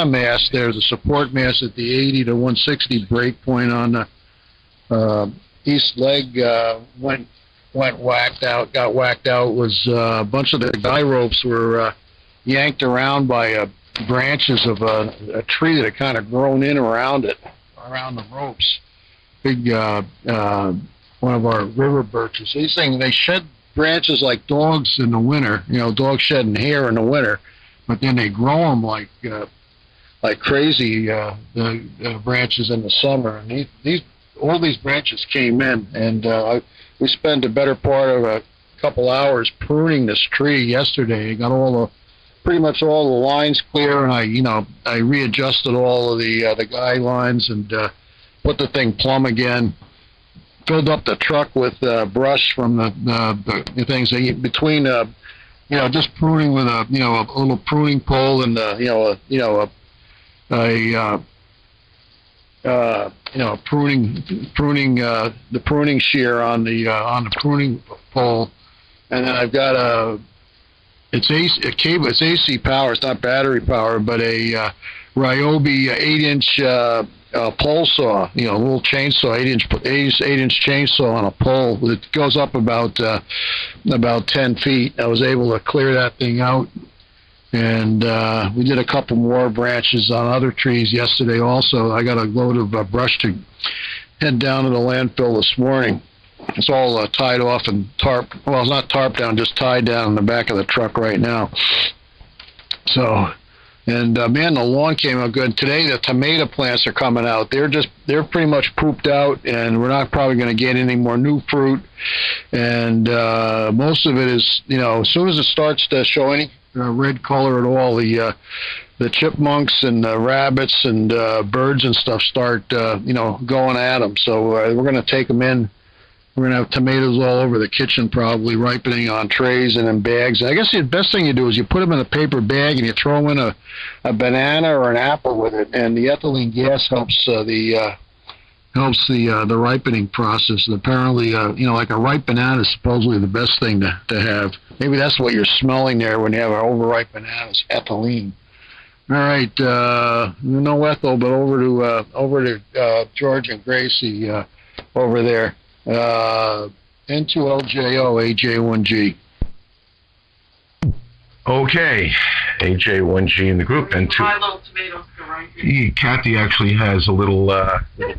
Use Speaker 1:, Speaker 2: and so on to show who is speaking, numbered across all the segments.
Speaker 1: mast. There's a support mast at the 80 to 160 break point on the east leg. Went whacked out. Got whacked out. Was a bunch of the guy ropes were yanked around by branches of a tree that had kind of grown in around the ropes. Big one of our river birches. These things, they shed branches like dogs in the winter. Dogs shedding hair in the winter, but then they grow them like crazy. The branches in the summer, and all these branches came in, and we spent the better part of a couple hours pruning this tree yesterday. I got pretty much all the lines clear, and I readjusted all of the guide lines and put the thing plumb again. Filled up the truck with brush from the things between just pruning with a little pruning pole and the pruning shear on the pruning pole, and then I've got it's AC power. It's not battery power, but a Ryobi 8-inch pole saw, a little chainsaw, 8-inch chainsaw on a pole that goes up about 10 feet. I was able to clear that thing out, and we did a couple more branches on other trees yesterday also. I got a load of brush to head down to the landfill this morning. It's all tied off and tarp. Well, it's not tarp down, just tied down in the back of the truck right now. So. And man, the lawn came out good. Today, the tomato plants are coming out. They're pretty much pooped out, and we're not probably going to get any more new fruit. And most of it is, as soon as it starts to show any red color at all, the chipmunks and the rabbits and birds and stuff start, going at them. So we're going to take them in. We're going to have tomatoes all over the kitchen, probably ripening on trays and in bags. I guess the best thing you do is you put them in a paper bag and you throw in a banana or an apple with it, and the ethylene gas helps the ripening process. And apparently, like a ripe banana is supposedly the best thing to have. Maybe that's what you're smelling there when you have an overripe banana, is ethylene. All right, no Ethel, but over to George and Gracie over there. N2LJO AJ1G.
Speaker 2: Okay, AJ1G in the group.
Speaker 3: And my little tomatoes go right here.
Speaker 2: Kathy actually has a little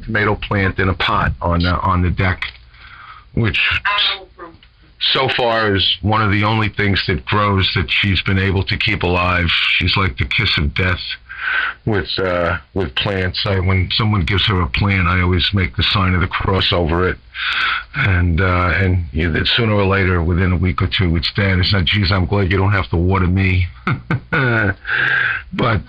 Speaker 2: tomato plant in a pot on the deck, which so far is one of the only things that grows that she's been able to keep alive. She's like the kiss of death with plants. When someone gives her a plant, I always make the sign of the cross over it, and sooner or later, within a week or two, it's dead. It's not, geez, I'm glad you don't have to water me. But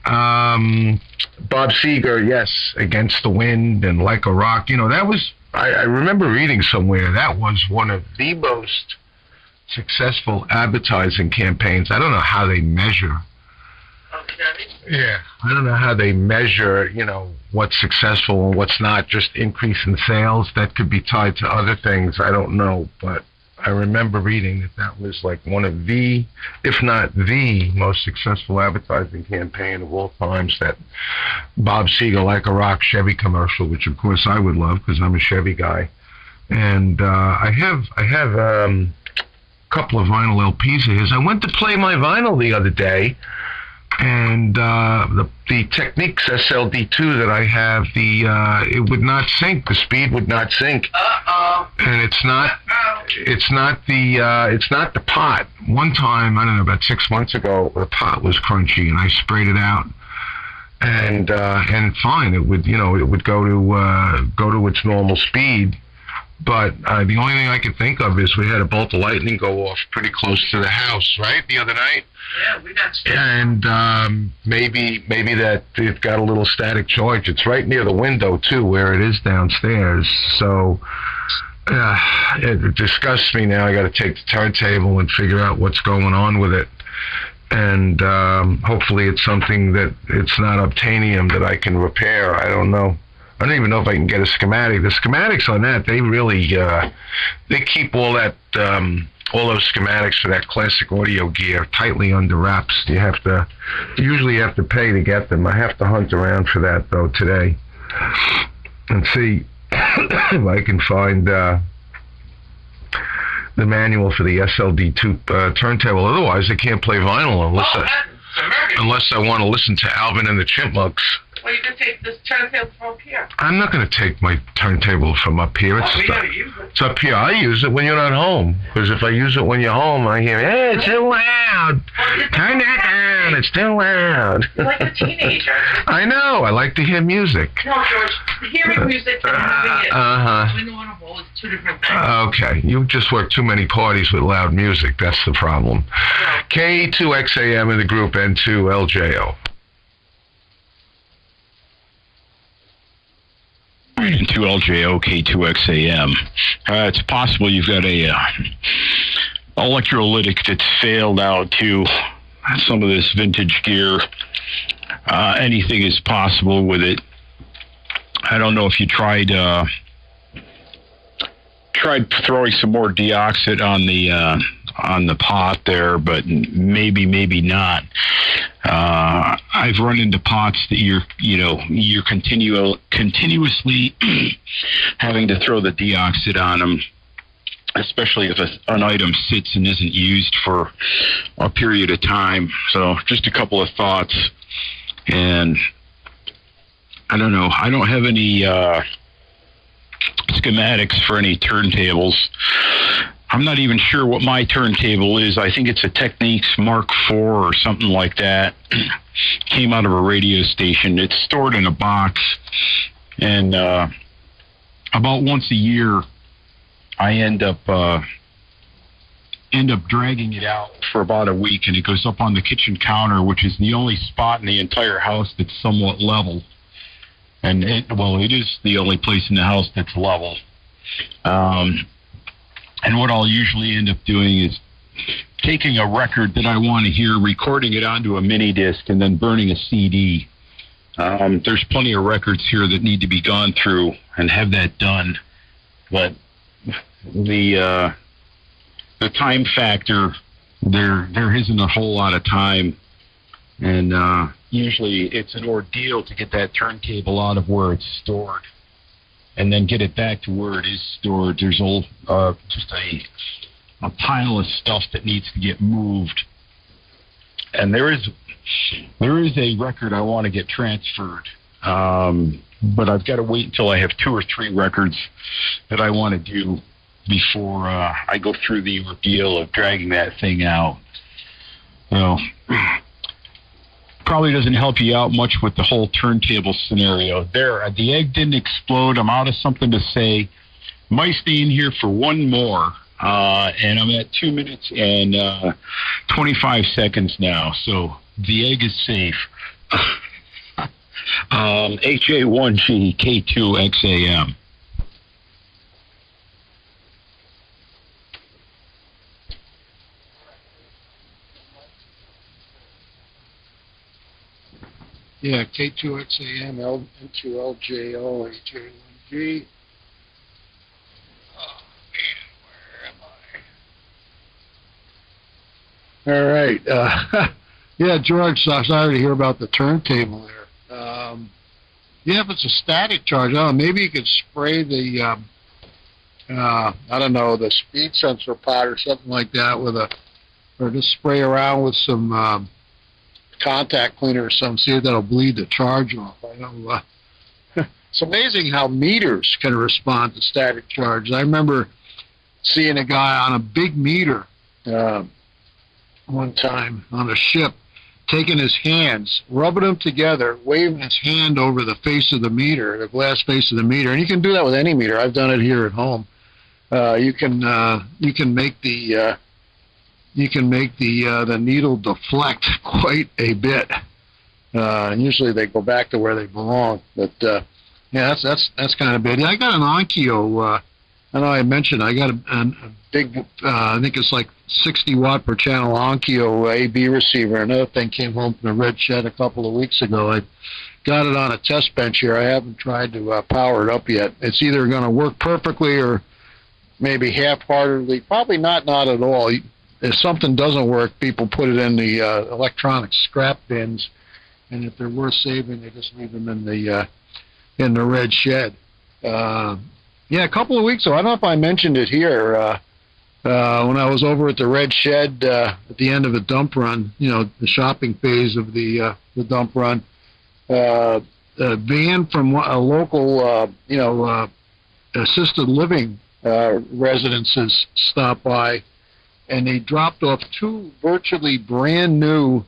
Speaker 2: Bob Seger, yes, Against the Wind and Like a Rock. That was, I remember reading somewhere, that was one of the most successful advertising campaigns. I don't know how they measure.
Speaker 3: Okay.
Speaker 2: Yeah. I don't know how they measure, what's successful and what's not, just increase in sales. That could be tied to other things. I don't know. But I remember reading that was like one of the, if not the most successful advertising campaign of all times, that Bob Seger, Like a Rock Chevy commercial, which of course I would love because I'm a Chevy guy. And I have a couple of vinyl LPs of his. I went to play my vinyl the other day, and the Technics SLD2 that I have, it would not sync. The speed would not sync. And it's not the pot. One time, I don't know, about 6 months ago, the pot was crunchy, and I sprayed it out, and fine, it would go to its normal speed. But the only thing I could think of is we had a bolt of lightning go off pretty close to the house, right, the other night.
Speaker 3: Yeah, we got stuff.
Speaker 2: And maybe that it got a little static charge. It's right near the window too, where it is downstairs. So it disgusts me now. I got to take the turntable and figure out what's going on with it. And hopefully it's something that it's not obtainium that I can repair. I don't know. I don't even know if I can get a schematic. The schematics on that, they really, they keep all that, all those schematics for that classic audio gear tightly under wraps. You usually have to pay to get them. I have to hunt around for that though today and see if I can find the manual for the SLD2 turntable. Otherwise, I can't play vinyl unless I want to listen to Alvin and the Chipmunks.
Speaker 3: Well, you can take this turntable from up here.
Speaker 2: I'm not going to take my turntable from up here.
Speaker 3: Oh, we gotta use it.
Speaker 2: It's up here. I use it when you're not home. Because if I use it when you're home, I hear, hey, it's too loud. Turn that down. It's too loud.
Speaker 3: You're like a teenager.
Speaker 2: I know. I like to hear music.
Speaker 3: No, George. Hearing music and having it. Window on a hole is two different things.
Speaker 2: Okay. You just work too many parties with loud music. That's the problem.
Speaker 3: Yeah.
Speaker 2: K2XAM in the group N2LJO.
Speaker 4: And 2LJO, K2XAM. It's possible you've got a electrolytic that's failed out to some of this vintage gear. Anything is possible with it. I don't know if you tried throwing some more deoxit on the pot there, but maybe not. I've run into pots that you're continuously having to throw the deoxit on them, especially if an item sits and isn't used for a period of time. So just a couple of thoughts. And I don't know. I don't have any schematics for any turntables. I'm not even sure what my turntable is. I think it's a Technics Mark IV or something like that. Came out of a radio station. It's stored in a box. And about once a year, I end up dragging it out for about a week, and it goes up on the kitchen counter, which is the only spot in the entire house that's somewhat level. And it is the only place in the house that's level. And what I'll usually end up doing is taking a record that I want to hear, recording it onto a mini disc, and then burning a CD. There's plenty of records here that need to be gone through and have that done. But the time factor, there isn't a whole lot of time. And usually it's an ordeal to get that turntable out of where it's stored and then get it back to where it is stored. There's just a pile of stuff that needs to get moved. And there is a record I want to get transferred, but I've got to wait until I have 2 or 3 records that I want to do before I go through the ordeal of dragging that thing out. Well, probably doesn't help you out much with the whole turntable scenario. There, the egg didn't explode. I'm out of something to say. Might stay in here for one more, and I'm at 2 minutes and 25 seconds now, so the egg is safe. HA1G K2XAM.
Speaker 1: Yeah, K2XAM, N2LJO, HA1G. Oh, man, where am I? All right. Yeah, George, sorry to hear about the turntable there. Yeah, if it's a static charge, I don't know, maybe you could spray the, I don't know, the speed sensor pot or something like that or just spray around with some contact cleaner or something, see if that'll bleed the charge off. I know it's amazing how meters can respond to static charge. I remember seeing a guy on a big meter one time on a ship, taking his hands, rubbing them together, waving his hand over the face of the meter, the glass face of the meter. And you can do that with any meter. I've done it here at home. You can make the needle deflect quite a bit. And usually they go back to where they belong. But yeah, that's kind of bad. Yeah, I got an Onkyo I know I mentioned I got a big, I think it's like 60 watt per channel Onkyo AB receiver. Another thing came home from the Red Shed a couple of weeks ago. I got it on a test bench here. I haven't tried to power it up yet. It's either going to work perfectly or maybe half-heartedly. Probably not at all. If something doesn't work, people put it in the electronic scrap bins, and if they're worth saving, they just leave them in the Red Shed. Yeah, a couple of weeks ago, I don't know if I mentioned it here, when I was over at the Red Shed at the end of a dump run, the shopping phase of the dump run, a van from a local, assisted living residences stopped by, and they dropped off 2 virtually brand new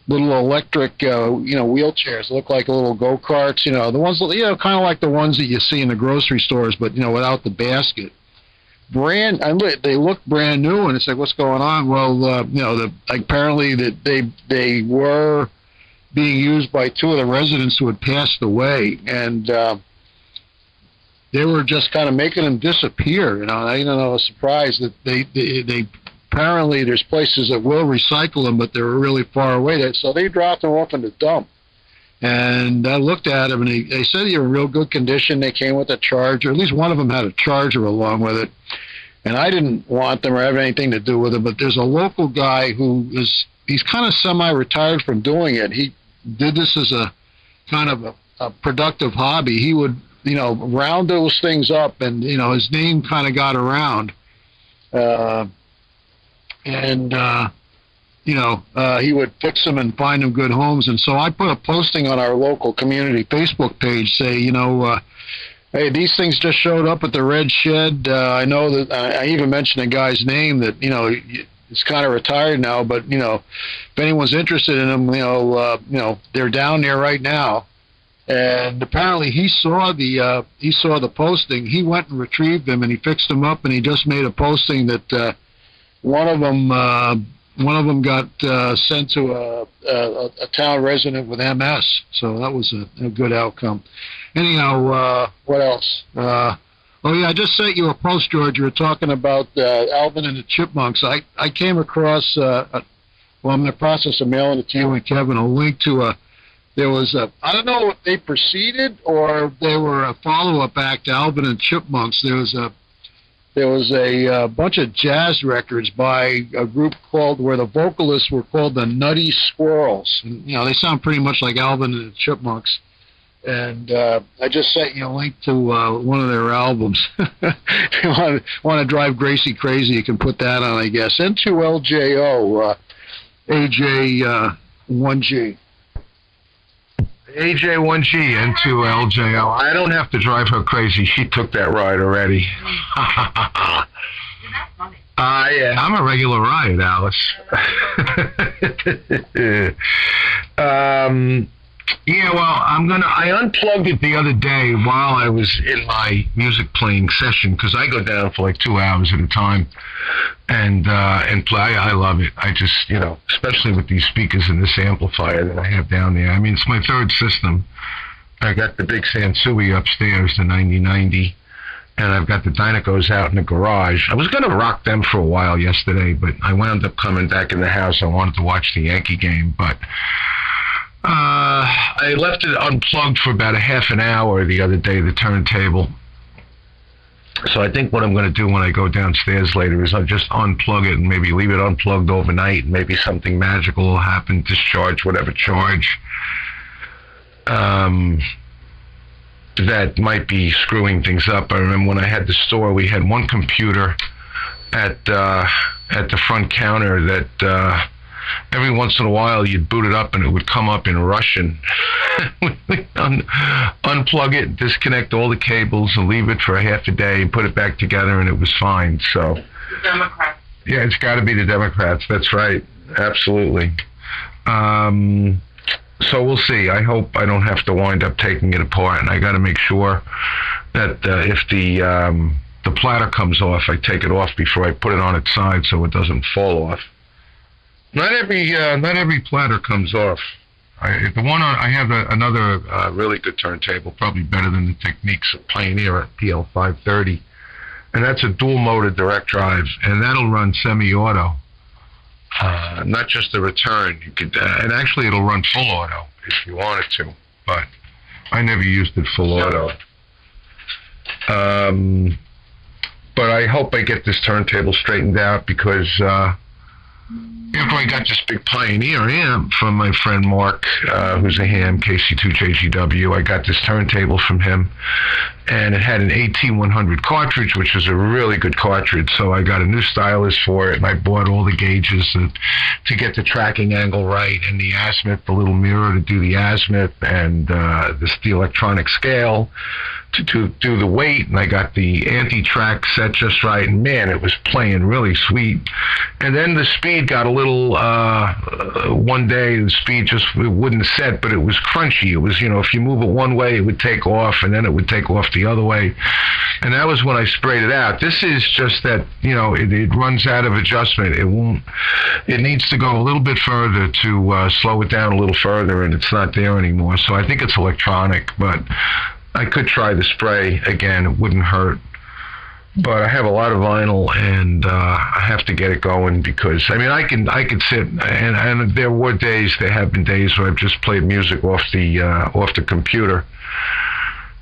Speaker 1: little electric, wheelchairs. They look like little go-karts, the ones, kind of like the ones that you see in the grocery stores, but, without the basket. They look brand new, and it's like, what's going on? Well, apparently that they were being used by 2 of the residents who had passed away, and they were just kind of making them disappear. I was surprised that they apparently there's places that will recycle them, but they were really far away. So they dropped them off in the dump. And I looked at them, and they said they were in real good condition. They came with a charger. At least one of them had a charger along with it. And I didn't want them or have anything to do with it, but there's a local guy he's kind of semi-retired from doing it. He did this as a kind of a productive hobby. He would, round those things up, and, his name kind of got around. He would fix them and find them good homes. And so I put a posting on our local community Facebook page, say, hey, these things just showed up at the Red Shed. I know that I even mentioned a guy's name that, is kind of retired now, but, if anyone's interested in them, they're down there right now. And apparently he saw the posting. He went and retrieved them, and he fixed them up, and he just made a posting that one of them got sent to a town resident with MS. So that was a good outcome. Anyhow, what else? I just sent you a post, George. You were talking about Alvin and the Chipmunks. I came across, I'm in the process of mailing it to you and Kevin, a link to I don't know if they preceded or they were a follow-up act to Alvin and Chipmunks. There was a bunch of jazz records by a group where the vocalists were called the Nutty Squirrels. And, they sound pretty much like Alvin and the Chipmunks. And I just sent you a link to one of their albums. If you want to drive Gracie crazy, you can put that on, I guess. N2LJO, AJ1G.
Speaker 2: AJ1G, N2LJO. I don't have to drive her crazy. She took that ride already. Yeah, I'm a regular ride, Alice. I unplugged it the other day while I was in my music playing session, because I go down for like 2 hours at a time and play. I love it. I just, especially with these speakers and this amplifier that I have down there. I mean, it's my 3rd system. I got the big Sansui upstairs, the 9090, and I've got the Dynacos out in the garage. I was going to rock them for a while yesterday, but I wound up coming back in the house. I wanted to watch the Yankee game, but I left it unplugged for about a half an hour the other day, the turntable. So I think what I'm going to do when I go downstairs later is I'll just unplug it and maybe leave it unplugged overnight, and maybe something magical will happen, discharge whatever charge that might be screwing things up. I remember when I had the store, we had one computer at the front counter that every once in a while you'd boot it up and it would come up in Russian. Unplug it, disconnect all the cables, and leave it for a half a day, and put it back together, and it was fine. So
Speaker 3: the Democrats.
Speaker 2: Yeah, it's got to be the Democrats. That's right. Absolutely. So we'll see. I hope I don't have to wind up taking it apart, and I got to make sure that if the platter comes off, I take it off before I put it on its side so it doesn't fall off. Not every platter comes off. I have another really good turntable, probably better than the Technics Pioneer PL530, and that's a dual motor direct drive, and that'll run semi-auto. Not just the return. You could, and actually it'll run full auto if you wanted to, but I never used it full auto. But I hope I get this turntable straightened out, because after I got this big Pioneer amp from my friend Mark, who's a ham, KC2JGW, I got this turntable from him, and it had an AT100 cartridge, which is a really good cartridge, so I got a new stylus for it, and I bought all the gauges to get the tracking angle right, and the azimuth, the little mirror to do the azimuth, and the electronic scale to do the weight, and I got the anti-track set just right, and man, it was playing really sweet. And then the speed got a little, one day the speed just it wouldn't set, but it was crunchy. It was, if you move it one way, it would take off, and then it would take off the other way. And that was when I sprayed it out. This is just that, it runs out of adjustment. It needs to go a little bit further to slow it down a little further, and it's not there anymore. So I think it's electronic, but I could try the spray again. It wouldn't hurt. But I have a lot of vinyl, and I have to get it going, because I could sit, and there have been days where I've just played music off the computer.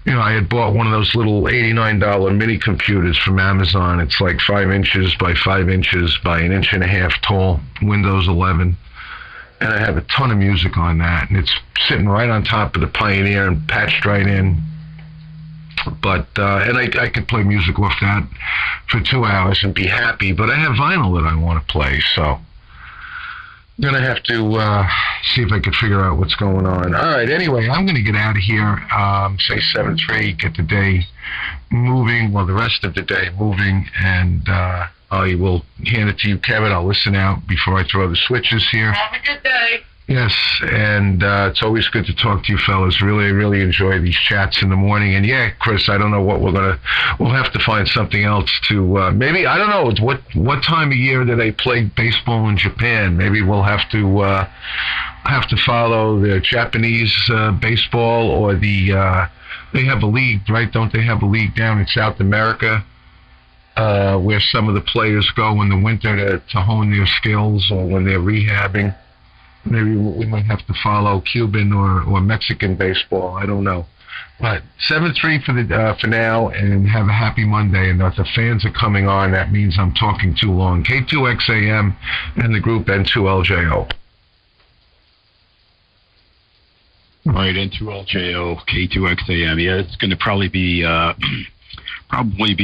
Speaker 2: I had bought one of those little $89 mini computers from Amazon. It's like 5 inches by 5 inches by 1.5 inches tall, Windows 11. And I have a ton of music on that, and it's sitting right on top of the Pioneer and patched right in. But and I could play music off that for 2 hours and be happy. But I have vinyl that I want to play, so I'm gonna have to see if I could figure out what's going on. All right. Anyway, I'm gonna get out of here. Say 7:03. Get the day moving. Well, the rest of the day moving, and I will hand it to you, Kevin. I'll listen out before I throw the switches here.
Speaker 3: Have a good day.
Speaker 2: Yes, and it's always good to talk to you fellas. Really, really enjoy these chats in the morning. And yeah, Chris, I don't know what we'll have to find something else to, maybe, I don't know, what time of year do they play baseball in Japan? Maybe we'll have to follow the Japanese baseball, or they have a league, right? Don't they have a league down in South America? Where some of the players go in the winter to hone their skills, or when they're rehabbing. Maybe we might have to follow Cuban or Mexican baseball. I don't know. But 7:03 for now, and have a happy Monday. And if the fans are coming on, that means I'm talking too long. K2XAM and the group N2LJO.
Speaker 4: Right, N2LJO, K2XAM. Yeah, it's going to probably be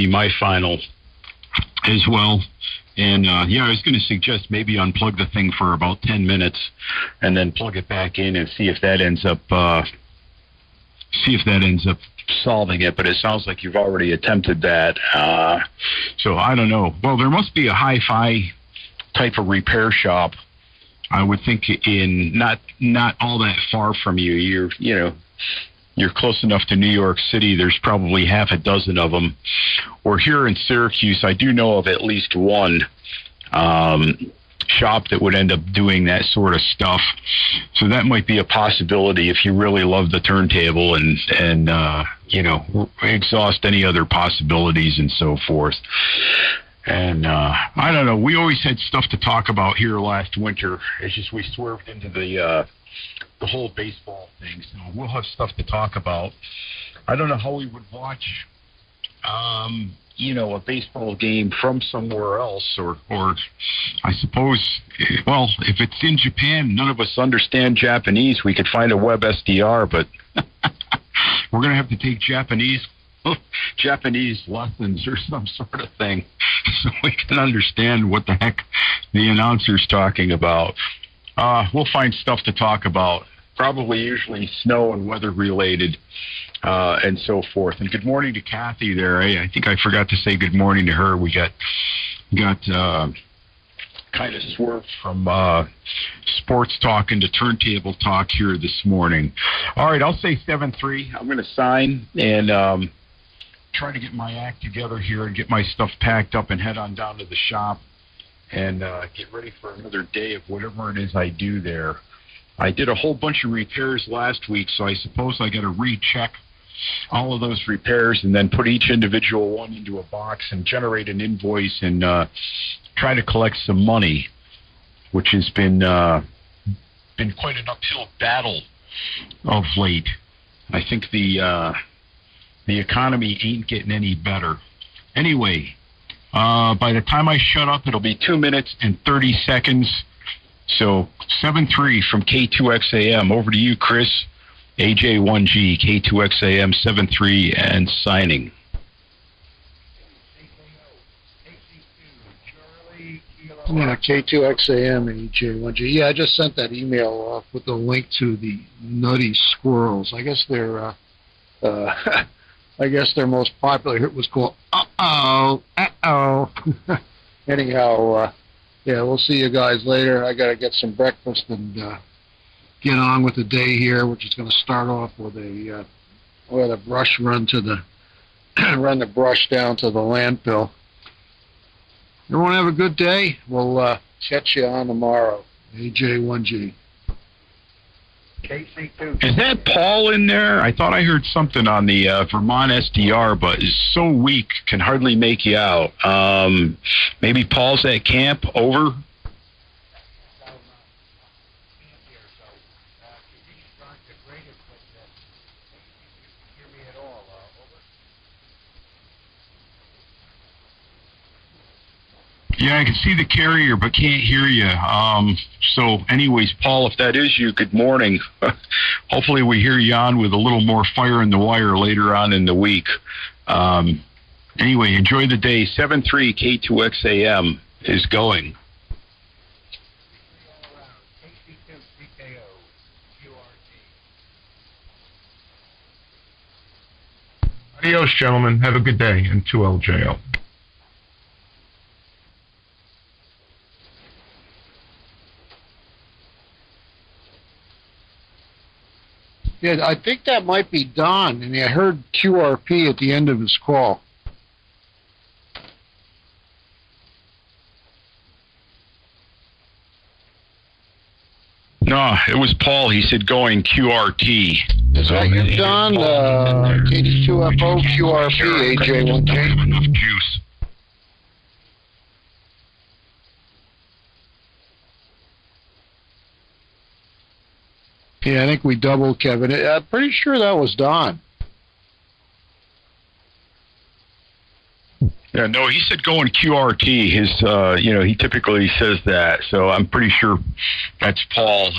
Speaker 4: my final as well. And I was going to suggest maybe unplug the thing for about 10 minutes, and then plug it back in and see if that ends up solving it. But it sounds like you've already attempted that. So I don't know. Well, there must be a hi-fi type of repair shop, I would think, in not all that far from you. You're close enough to New York City. There's probably half a dozen of them. Or here in Syracuse, I do know of at least one shop that would end up doing that sort of stuff. So that might be a possibility if you really love the turntable and exhaust any other possibilities and so forth. And I don't know. We always had stuff to talk about here last winter. It's just we swerved into the whole baseball thing, so we'll have stuff to talk about. I don't know how we would watch, a baseball game from somewhere else, or I suppose, well, if it's in Japan, none of us understand Japanese. We could find a web SDR, but we're going to have to take Japanese lessons or some sort of thing so we can understand what the heck the announcer's talking about. We'll find stuff to talk about, probably usually snow and weather related, and so forth. And good morning to Kathy there. I think I forgot to say good morning to her. We got kind of swerved from sports talk into turntable talk here this morning. All right, I'll say 7-3. I'm going to sign and try to get my act together here and get my stuff packed up and head on down to the shop and get ready for another day of whatever it is I do there. I did a whole bunch of repairs last week, so I suppose I got to recheck all of those repairs and then put each individual one into a box and generate an invoice and try to collect some money, which has been quite an uphill battle of late. I think the economy ain't getting any better. Anyway, by the time I shut up, it'll be 2 minutes and 30 seconds. So 7-3 from K2XAM. Over to you, Chris. AJ1G, K2XAM 7-3 and signing.
Speaker 1: Yeah, K2XAM and EJ1G. Yeah, I just sent that email off with the link to the Nutty Squirrels. I guess their I guess their most popular hit was called Uh-Oh, Uh-Oh. Anyhow, yeah, we'll see you guys later. I got to get some breakfast and get on with the day here, which is going to start off with a brush run to the run the brush down to the landfill. Everyone have a good day. We'll catch you on tomorrow. AJ1G.
Speaker 3: KC2.
Speaker 4: Is that Paul in there? I thought I heard something on the Vermont SDR, but is so weak, can hardly make you out. Maybe Paul's at camp. Over. Yeah, I can see the carrier, but can't hear you. So anyways, Paul, if that is you, good morning. Hopefully we hear you on with a little more fire in the wire later on in the week. Anyway, enjoy the day. 7-3 K2XAM is going.
Speaker 2: Adios, gentlemen. Have a good day. And 2LJO.
Speaker 1: Yeah, I think that might be Don, and I heard QRP at the end of his call.
Speaker 4: No, it was Paul. He said going QRT.
Speaker 1: Is that you, Don? KD2FO, QRP, AJ1K.
Speaker 4: Enough juice.
Speaker 1: Yeah, I think we doubled Kevin. I'm pretty sure that was Don.
Speaker 4: Yeah, no, he said going QRT. His, he typically says that, so I'm pretty sure that's Paul.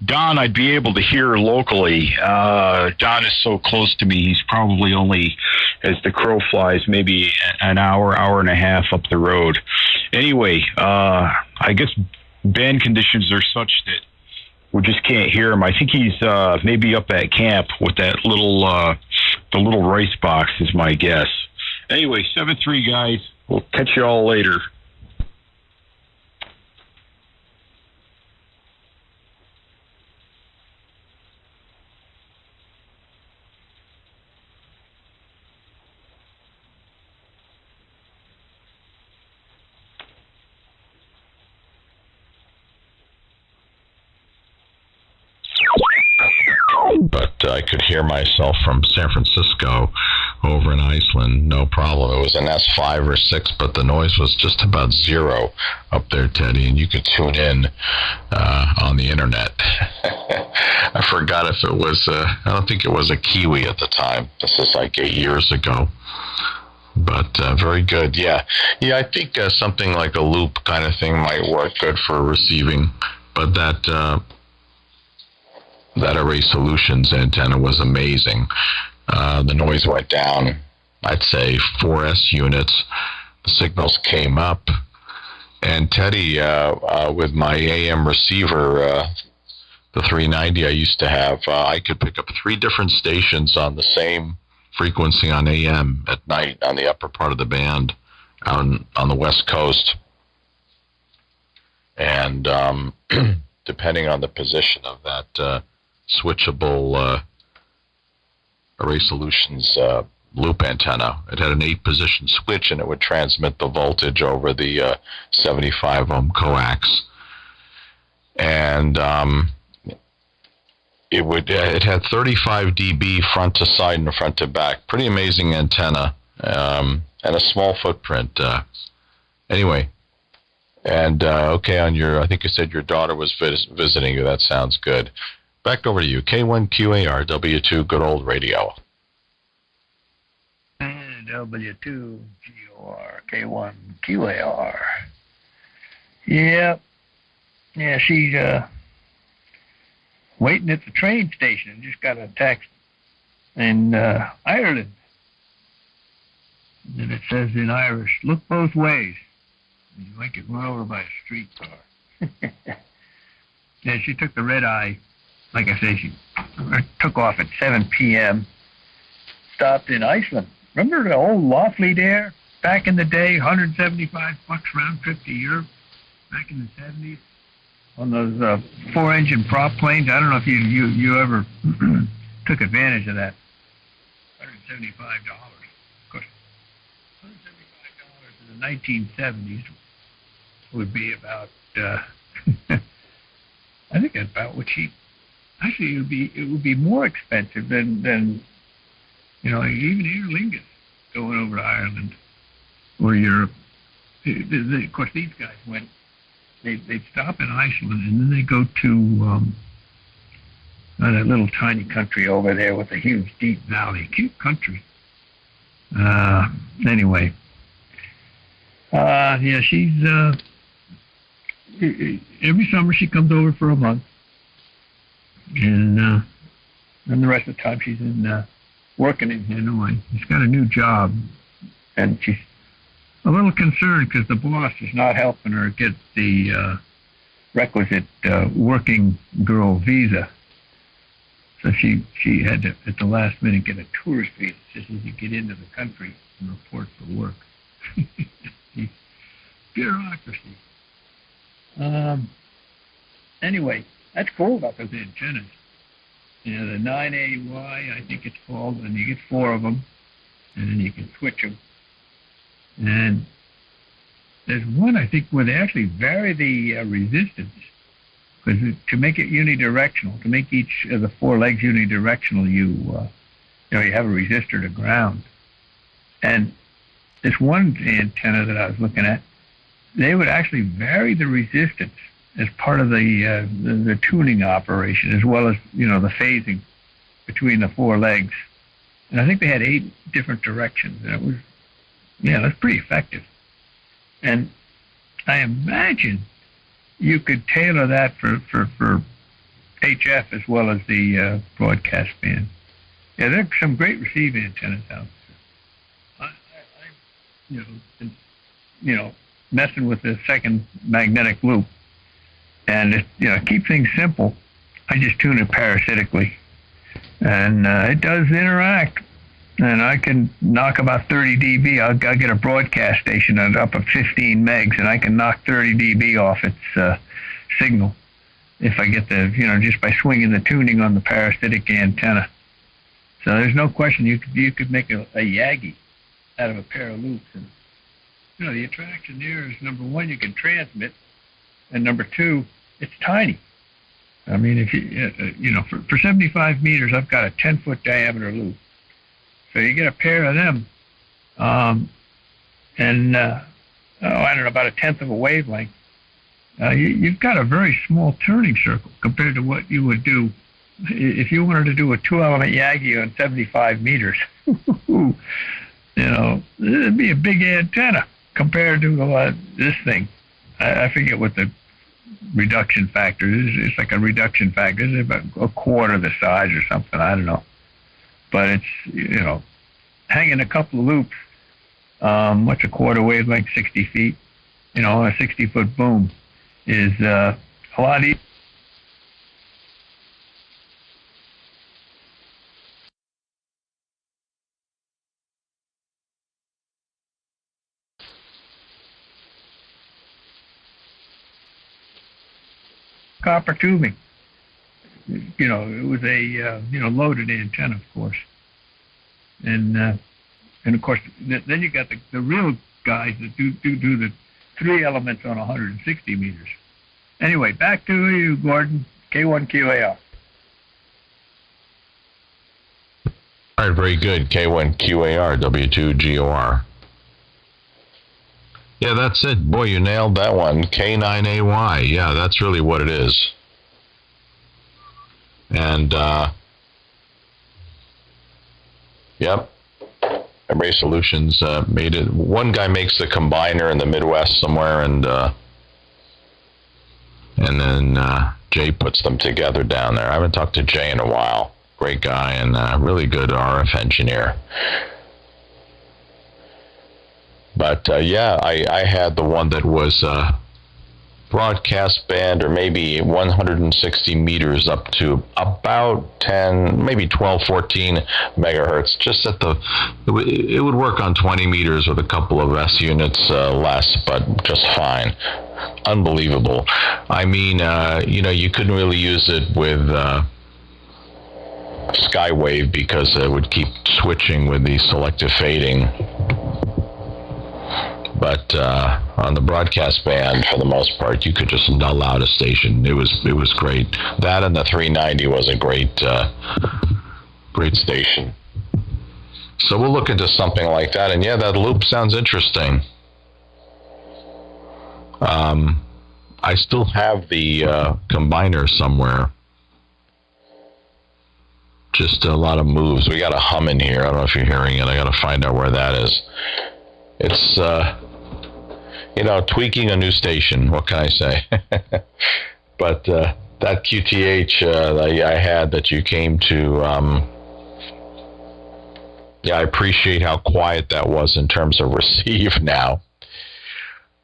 Speaker 4: Don, I'd be able to hear locally. Don is so close to me. He's probably only, as the crow flies, maybe an hour, hour and a half up the road. Anyway, I guess band conditions are such that we just can't hear him. I think he's maybe up at camp with that little, the little rice box is my guess. Anyway, 7-3, guys. We'll catch you all later.
Speaker 5: But I could hear myself from San Francisco over in Iceland, no problem. It was an S5 or 6, but the noise was just about zero up there, Teddy, and you could tune in on the internet. I forgot if it was, I don't think it was a Kiwi at the time. This is like 8 years ago. But very good, yeah. Yeah, I think something like a loop kind of thing might work good for receiving, but that Array Solutions antenna was amazing. The noise went down, I'd say 4S units. The signals came up. And Teddy, with my AM receiver, the 390 I used to have, I could pick up 3 different stations on the same frequency on AM at night on the upper part of the band on the West Coast. And depending on the position of that switchable Array Solutions loop antenna. It had an 8-position switch, and it would transmit the voltage over the 75 ohm coax. And it had 35 dB front to side and front to back. Pretty amazing antenna, and a small footprint. Anyway, and okay, on your, I think you said your daughter was visiting you. That sounds good. Back over to you. K1QAR, W2, good old radio.
Speaker 6: W2GOR, K1QAR. Yep. Yeah, she's waiting at the train station and just got a text in Ireland. And it says in Irish, look both ways. And you might get run over by a streetcar. Yeah, she took the red eye. Like I say, she took off at 7 p.m., stopped in Iceland. Remember the old Lawfleet Air back in the day, $175 round trip to Europe back in the 70s on those 4-engine prop planes? I don't know if you ever took advantage of that. $175. Of course, $175 in the 1970s would be about, I think about what she. Actually, it would be more expensive than even Aer Lingus going over to Ireland or Europe. Of course, these guys went. They'd stop in Iceland and then they go to that little tiny country over there with a huge deep valley. Cute country. Anyway, yeah, she's every summer she comes over for a month. And the rest of the time she's in working in Hanoi. She's got a new job, and she's a little concerned because the boss is not helping her get the requisite working girl visa. So she had to, at the last minute, get a tourist visa just as you get into the country and report for work. Bureaucracy. Anyway. That's cool about those antennas. The 9AY, I think it's called, and you get 4 of them, and then you can switch them. And there's one, I think, where they actually vary the resistance, because to make it unidirectional, to make each of the 4 legs unidirectional, you have a resistor to ground. And this one antenna that I was looking at, they would actually vary the resistance as part of the tuning operation, as well as, the phasing between the 4 legs. And I think they had 8 different directions, and it was, that's pretty effective. And I imagine you could tailor that for HF as well as the broadcast band. Yeah, there are some great receive antennas out there. I messing with the second magnetic loop. And keep things simple. I just tune it parasitically, and it does interact. And I can knock about 30 dB. I'll get a broadcast station at up at 15 megs, and I can knock 30 dB off its signal if I get just by swinging the tuning on the parasitic antenna. So there's no question you could make a Yagi out of a pair of loops. And the attraction there is, number one, you can transmit. And number 2, it's tiny. I mean, if for 75 meters, I've got a 10-foot diameter loop. So you get a pair of them, and I don't know, about 1/10 of a wavelength. You've got a very small turning circle compared to what you would do if you wanted to do a 2-element Yagi on 75 meters. It'd be a big antenna compared to this thing. I forget what the reduction factor is. It's like a reduction factor. It's about a quarter the size or something. I don't know. But it's, hanging a couple of loops. What's a quarter wavelength? 60 feet. A 60-foot boom is a lot easier. Copper tubing. It was a loaded antenna, of course, and of course then you got the real guys that do the 3 elements on 160 meters. Anyway, back to you, Gordon. K1QAR.
Speaker 5: All right, very good. K1QAR, W2GOR. Yeah, that's it. Boy, you nailed that one. K9AY. Yeah, that's really what it is. And, yep. Array Solutions made it. One guy makes the combiner in the Midwest somewhere, and then Jay puts them together down there. I haven't talked to Jay in a while. Great guy and really good RF engineer. But yeah, I had the one that was broadcast band, or maybe 160 meters up to about 10, maybe 12, 14 megahertz. Just at it would work on 20 meters with a couple of S units less, but just fine. Unbelievable. I mean, you couldn't really use it with Skywave because it would keep switching with the selective fading. But on the broadcast band, for the most part, you could just null out a station. It was great. That and the 390 was a great station. So we'll look into something like that. And yeah, that loop sounds interesting. I still have the combiner somewhere. Just a lot of moves. We got a hum in here. I don't know if you're hearing it. I got to find out where that is. It's, tweaking a new station. What can I say? But that QTH that I had that you came to, I appreciate how quiet that was in terms of receive now.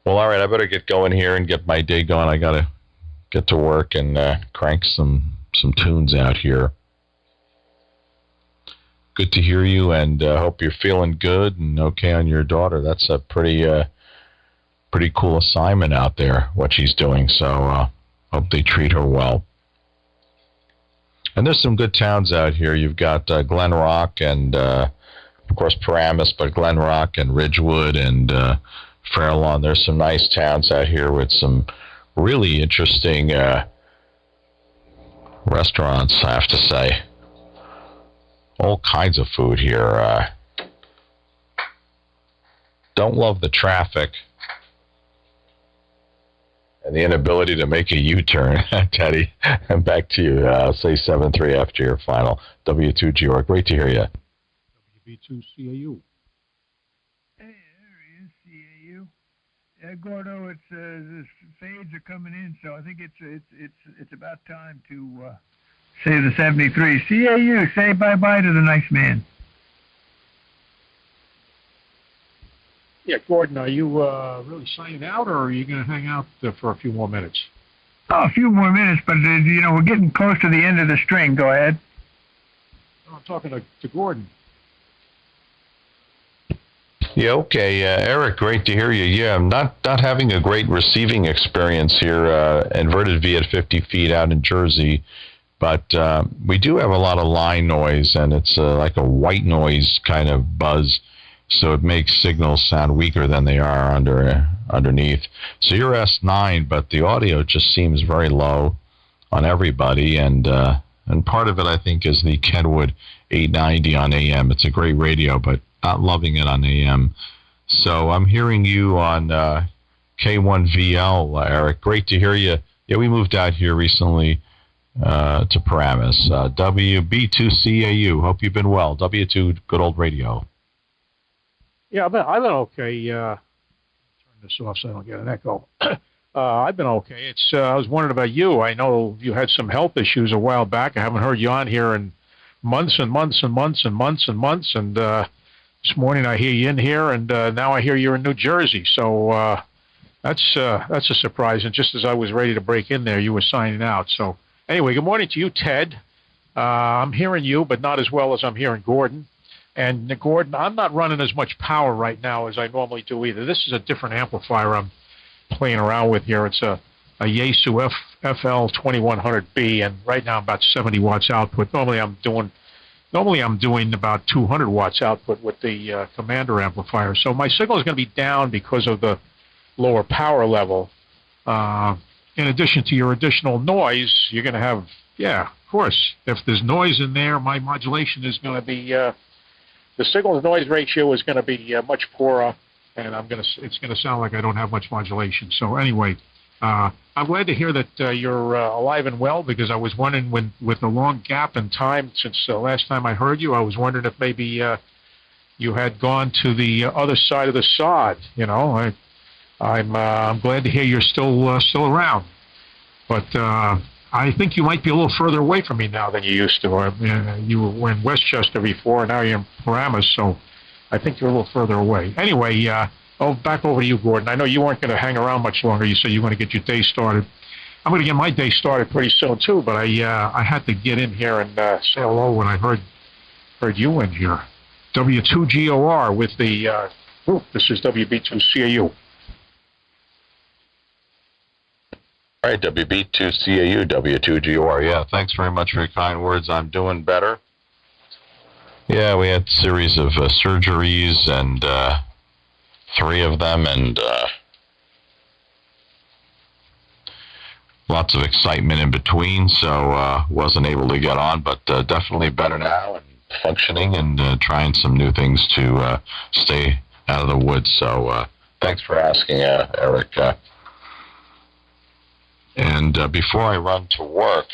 Speaker 5: Well, all right, I better get going here and get my day going. I got to get to work and crank some tunes out here. Good to hear you, and hope you're feeling good and okay on your daughter. That's a pretty cool assignment out there, what she's doing. So hope they treat her well. And there's some good towns out here. You've got Glen Rock and, of course, Paramus, but Glen Rock and Ridgewood and Fairlawn. There's some nice towns out here with some really interesting restaurants, I have to say. All kinds of food here. Don't love the traffic and the inability to make a U-turn. Teddy, back to you. Say 7-3 after your final. W2GOR. Great to hear you.
Speaker 7: WB2CAU.
Speaker 6: Hey, there he is, CAU. Yeah, Gordo, it's the fades are coming in, so I think it's about time to say the 73. CAU, say bye-bye to the nice man.
Speaker 7: Yeah, Gordon, are you really signing out, or are you going to hang out for a few more minutes?
Speaker 6: Oh, a few more minutes, but, we're getting close to the end of the string. Go ahead.
Speaker 7: No, I'm talking to Gordon.
Speaker 5: Yeah, okay. Eric, great to hear you. Yeah, I'm not having a great receiving experience here, inverted V at 50 feet out in Jersey. But we do have a lot of line noise, and it's like a white noise kind of buzz, so it makes signals sound weaker than they are underneath. So you're S9, but the audio just seems very low on everybody, and part of it, I think, is the Kenwood 890 on AM. It's a great radio, but not loving it on AM. So I'm hearing you on K1VL, Eric. Great to hear you. Yeah, we moved out here recently to Paramus. WB2CAU. Hope you've been well. W2, good old radio.
Speaker 7: Yeah, I've been okay. Turn this off so I don't get an echo. I've been okay. I was wondering about you. I know you had some health issues a while back. I haven't heard you on here in months and months and months and months and months. And this morning I hear you in here, and now I hear you're in New Jersey. So that's a surprise. And just as I was ready to break in there, you were signing out. So anyway, good morning to you, Ted. I'm hearing you, but not as well as I'm hearing Gordon. And Gordon, I'm not running as much power right now as I normally do either. This is a different amplifier I'm playing around with here. It's a Yaesu FL2100B, and right now I'm about 70 watts output. Normally I'm doing about 200 watts output with the Commander amplifier. So my signal is going to be down because of the lower power level. In addition to your additional noise, you're going to have, yeah, of course, if there's noise in there, my modulation is going to be the signal to noise ratio is going to be much poorer, and it's going to sound like I don't have much modulation. So anyway, I'm glad to hear that you're alive and well, because I was wondering, with the long gap in time since last time I heard you, I was wondering if maybe you had gone to the other side of the sod. You know, I'm glad to hear you're still around, but I think you might be a little further away from me now than you used to. You were in Westchester before, and now you're in Paramus, so I think you're a little further away. Anyway, back over to you, Gordon. I know you weren't going to hang around much longer. You said you want to get your day started. I'm going to get my day started pretty soon too, but I had to get in here and say hello when I heard you in here. W2GOR with the this is WB2CAU.
Speaker 5: All right, WB2CAU, W2GOR. Yeah, thanks very much for your kind words. I'm doing better. Yeah, we had a series of surgeries, and 3 of them, and lots of excitement in between, so wasn't able to get on, but definitely better now and functioning, and trying some new things to stay out of the woods. So thanks for asking, Eric. And before I run to work,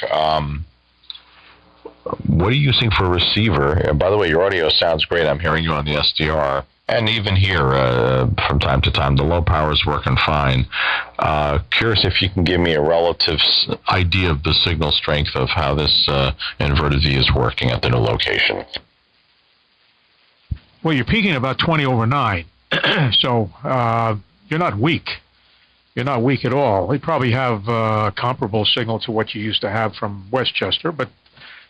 Speaker 5: what are you using for a receiver? And by the way, your audio sounds great. I'm hearing you on the SDR. And even here, from time to time, the low power is working fine. Curious if you can give me a relative idea of the signal strength of how this inverted V is working at the new location.
Speaker 7: Well, you're peaking about 20 over 9, so you're not weak. You're not weak at all. We probably have a comparable signal to what you used to have from Westchester, but,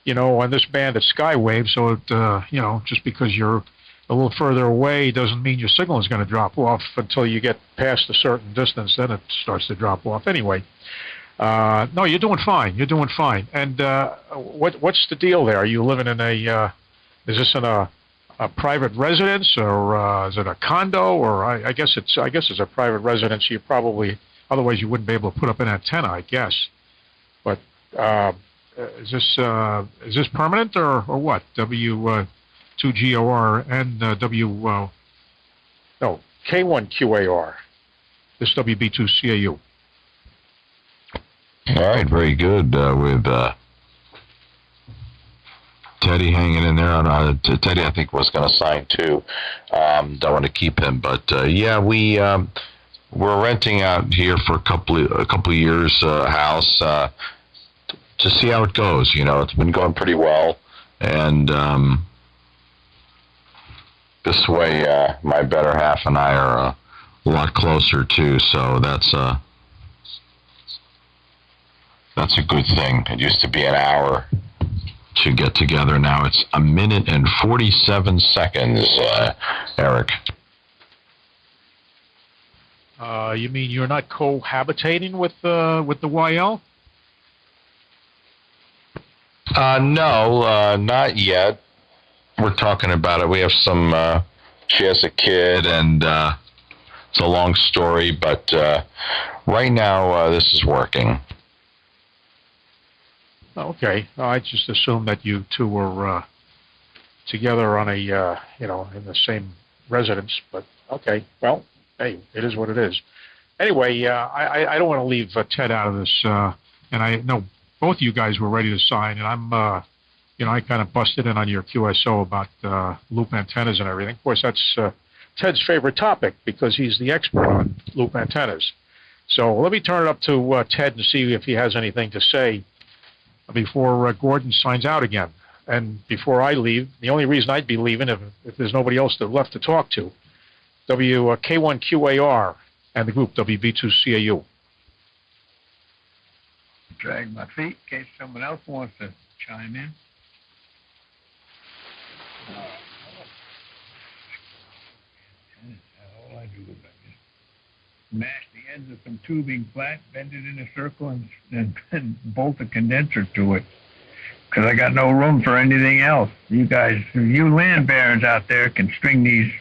Speaker 7: you know, on this band it's Skywave, so it, you know, just because you're a little further away doesn't mean your signal is going to drop off until you get past a certain distance. Then it starts to drop off. Anyway, no, you're doing fine. You're doing fine. And what's the deal there? Are you living in a? Is this in a private residence, or is it a condo? Or I guess it's a private residence. You probably, otherwise you wouldn't be able to put up an antenna, I guess. But is this permanent or what? W2GOR and K1QAR. This WB2CAU.
Speaker 5: All right, very good. With Teddy hanging in there. Teddy, I think, was going to sign too. Don't want to keep him, but yeah, we're renting out here for a couple of years, house to see how it goes. You know, it's been going pretty well, and this way, my better half and I are a lot closer too. So that's a good thing. It used to be an hour to get together. Now it's 1 minute and 47 seconds, Eric.
Speaker 7: You mean you're not cohabitating with the YL?
Speaker 5: No, not yet. We're talking about it. We have some, she has a kid, and it's a long story, but right now this is working.
Speaker 7: Okay. I just assumed that you two were together on a, you know, in the same residence, but okay. Well, hey, it is what it is. Anyway, I don't want to leave Ted out of this, and I know both of you guys were ready to sign, and I'm, you know, I kind of busted in on your QSO about loop antennas and everything. Of course, that's Ted's favorite topic because he's the expert on loop antennas. So let me turn it up to Ted and see if he has anything to say before Gordon signs out again. And before I leave, the only reason I'd be leaving if there's nobody else left to talk to, K1QAR and the group WB2CAU.
Speaker 6: Drag my feet in case someone else wants to chime in. All I do is I just mash the ends of some tubing flat, bend it in a circle, and bolt a condenser to it. Because I got no room for anything else. You guys, you land barons out there can string these,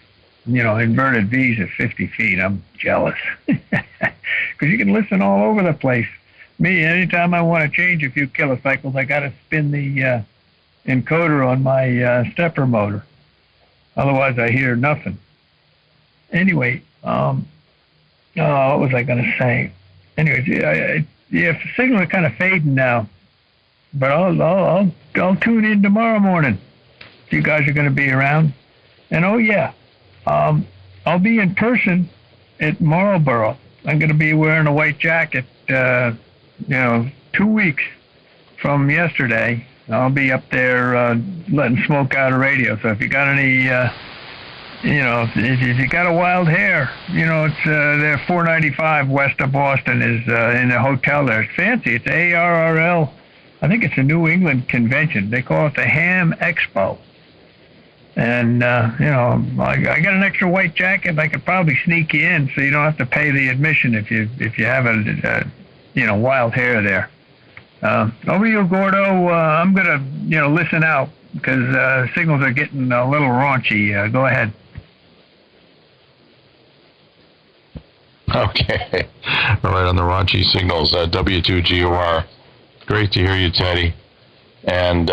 Speaker 6: you know, inverted V's at 50 feet. I'm jealous. Because you can listen all over the place. Me, anytime I want to change a few kilocycles, I got to spin the encoder on my stepper motor. Otherwise, I hear nothing. Anyway, what was I going to say? Anyway, the signal is kind of fading now, but I'll tune in tomorrow morning. If you guys are going to be around, and oh yeah, I'll be in person at Marlboro. I'm going to be wearing a white jacket. 2 weeks from yesterday, I'll be up there letting smoke out of radio. So if you got any, if you got a wild hair, it's there 495 west of Boston is in the hotel there. It's fancy. It's ARRL. I think it's a New England convention. They call it the Ham Expo. And I got an extra white jacket. I could probably sneak you in, so you don't have to pay the admission if you have a wild hair there. Over to you, Gordo. I'm gonna listen out because signals are getting a little raunchy. Go ahead.
Speaker 5: Okay. All right, on the raunchy signals, W2GOR. Great to hear you, Teddy. And,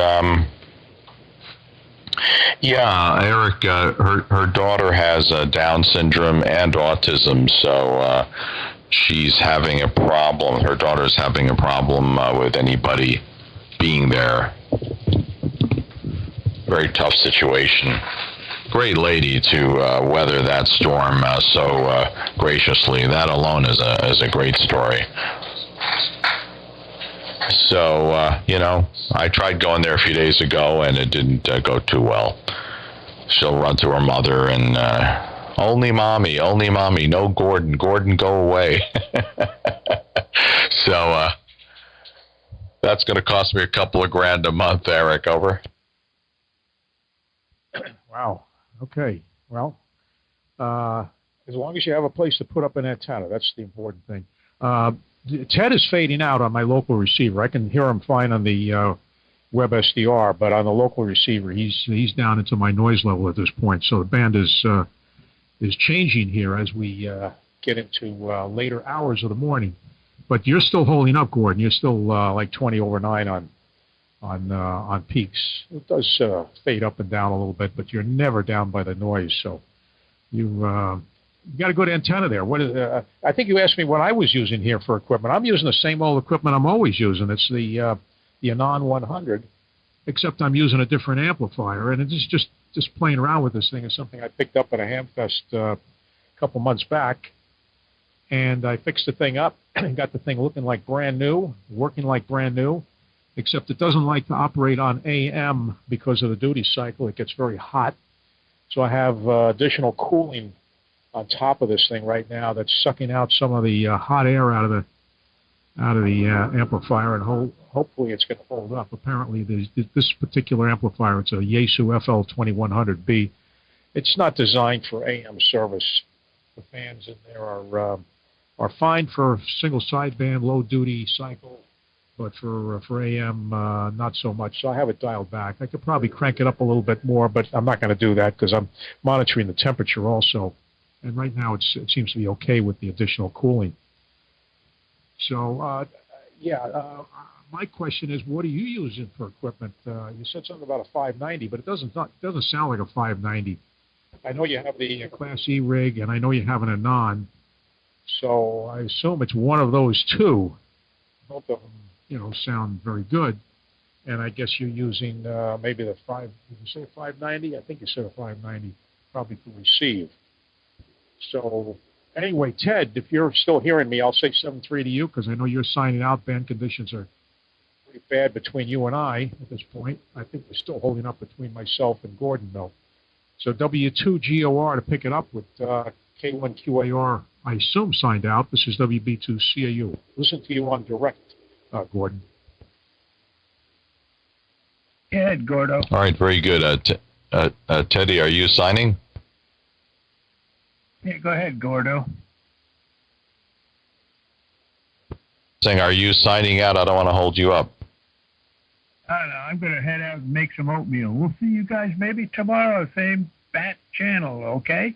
Speaker 5: yeah, Eric, her daughter has Down syndrome and autism, so she's having a problem. Her daughter's having a problem with anybody being there. Very tough situation. Great lady to weather that storm so graciously. That alone is a great story. So, I tried going there a few days ago, and it didn't go too well. She'll run to her mother and, only mommy, no Gordon. Gordon, go away. So, that's going to cost me a couple of grand a month, Eric. Over.
Speaker 7: Wow. Okay. Well, as long as you have a place to put up an antenna, that's the important thing. Ted is fading out on my local receiver. I can hear him fine on the web SDR, but on the local receiver, he's down into my noise level at this point. So the band is changing here as we get into later hours of the morning. But you're still holding up, Gordon. You're still like 20 over 9 on peaks. It does fade up and down a little bit, but you're never down by the noise. So you got a good antenna there. What is? I think you asked me what I was using here for equipment. I'm using the same old equipment I'm always using. It's the Anon 100, except I'm using a different amplifier, and it's just playing around with this thing is something I picked up at a Hamfest a couple months back, and I fixed the thing up and got the thing looking like brand new, working like brand new, except it doesn't like to operate on AM because of the duty cycle. It gets very hot, so I have additional cooling on top of this thing right now that's sucking out some of the hot air out of the amplifier, and hopefully it's going to hold up. Apparently, this particular amplifier, it's a Yaesu FL2100B. It's not designed for AM service. The fans in there are fine for single sideband, low duty cycle, but for AM, not so much. So I have it dialed back. I could probably crank it up a little bit more, but I'm not going to do that because I'm monitoring the temperature also. And right now it seems to be okay with the additional cooling. So, my question is, what are you using for equipment? You said something about a 590, but it doesn't sound like a 590. I know you have the Class E rig, and I know you have an Anon. So I assume it's one of those two. Both of them, sound very good. And I guess you're using maybe the did you say 590? I think you said a 590, probably to receive. So anyway, Ted, if you're still hearing me, I'll say 7-3 to you because I know you're signing out. Band conditions are pretty bad between you and I at this point. I think we're still holding up between myself and Gordon, though. So W2GOR to pick it up with K1QAR, I assume, signed out. This is WB2CAU. Listen to you on direct, Gordon.
Speaker 6: Go ahead, Gordo.
Speaker 5: All right, very good. Teddy, are you signing?
Speaker 6: Yeah, go ahead, Gordo.
Speaker 5: Saying, are you signing out? I don't want to hold you up.
Speaker 6: I don't know. I'm going to head out and make some oatmeal. We'll see you guys maybe tomorrow, same bat channel, okay?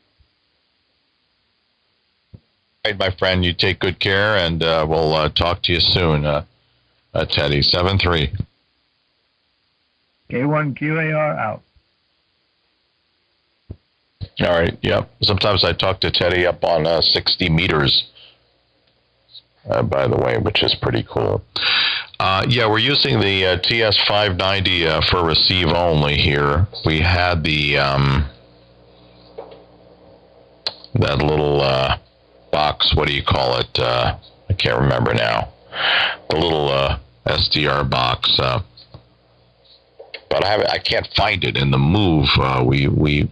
Speaker 5: All right, my friend, you take good care, and we'll talk to you soon, Teddy. 7-3.
Speaker 6: K1QAR out.
Speaker 5: All right. Yep. Sometimes I talk to Teddy up on 60 meters. By the way, which is pretty cool. Yeah, we're using the TS590 for receive only here. We had the that little box. What do you call it? I can't remember now. The little SDR box. But I can't find it in the move. We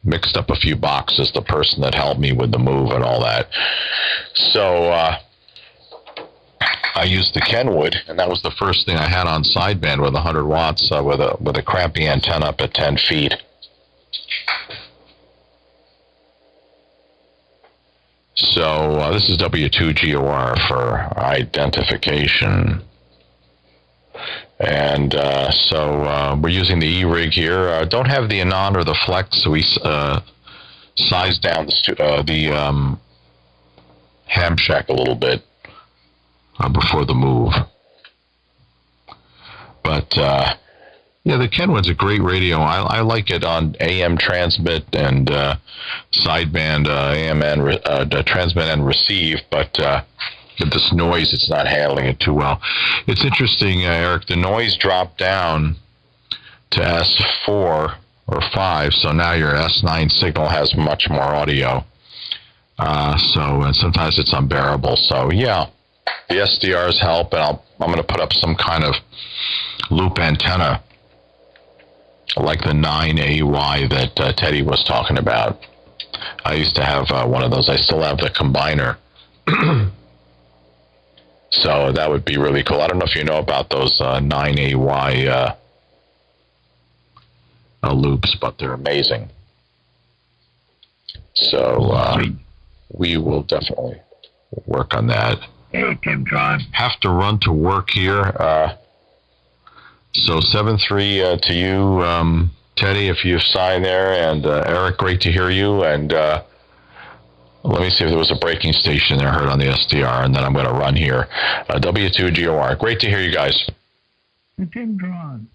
Speaker 5: mixed up a few boxes, the person that helped me with the move and all that. So I used the Kenwood, and that was the first thing I had on sideband with 100 watts with a crappy antenna up at 10 feet. So this is W2GOR for identification. And so we're using the E-Rig here. Don't have the Anon or the Flex, so we sized down the ham shack a little bit before the move. But yeah, the Kenwood's a great radio. I like it on AM transmit and sideband AM and transmit and receive, but with this noise, it's not handling it too well. It's interesting, Eric, the noise dropped down to S4 or 5, so now your S9 signal has much more audio. And sometimes it's unbearable. So yeah, the SDRs help, and I'm going to put up some kind of loop antenna like the 9AY that Teddy was talking about. I used to have one of those. I still have the combiner. So that would be really cool. I don't know if you know about those 9AY loops, but they're amazing. So we will definitely work on that.
Speaker 6: Hey, Timtron.
Speaker 5: Have to run to work here. So 7-3 to you, Teddy, if you sign there, and Eric, great to hear you. And let me see if there was a breaking station there I heard on the SDR, and then I'm going to run here. W2GOR. Great to hear you guys.
Speaker 6: Timtron.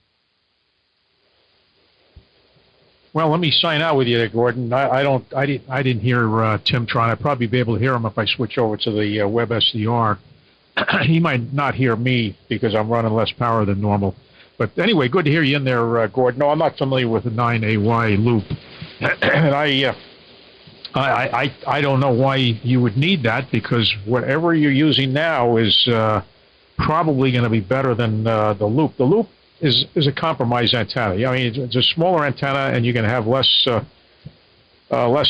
Speaker 7: Well, let me sign out with you there, Gordon. I didn't hear Timtron. I'd probably be able to hear him if I switch over to the web SDR. He might not hear me because I'm running less power than normal. But anyway, good to hear you in there, Gordon. No, I'm not familiar with the 9AY loop. And I don't know why you would need that, because whatever you're using now is probably going to be better than the loop. The loop is a compromised antenna. I mean, it's a smaller antenna, and you're going to have less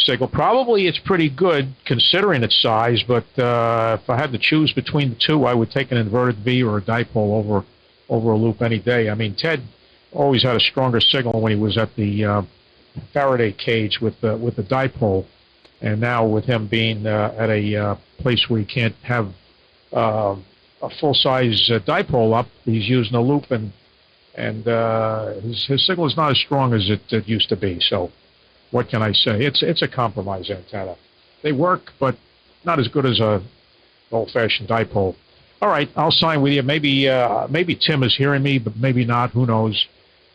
Speaker 7: signal. Probably it's pretty good considering its size, but if I had to choose between the two, I would take an inverted V or a dipole over a loop any day. I mean, Ted always had a stronger signal when he was at the Faraday cage with the dipole. And now with him being at a place where he can't have a full-size dipole up, he's using a loop, and his signal is not as strong as it used to be. So what can I say? It's a compromised antenna. They work, but not as good as an old-fashioned dipole. All right, I'll sign with you. Maybe Tim is hearing me, but maybe not. Who knows?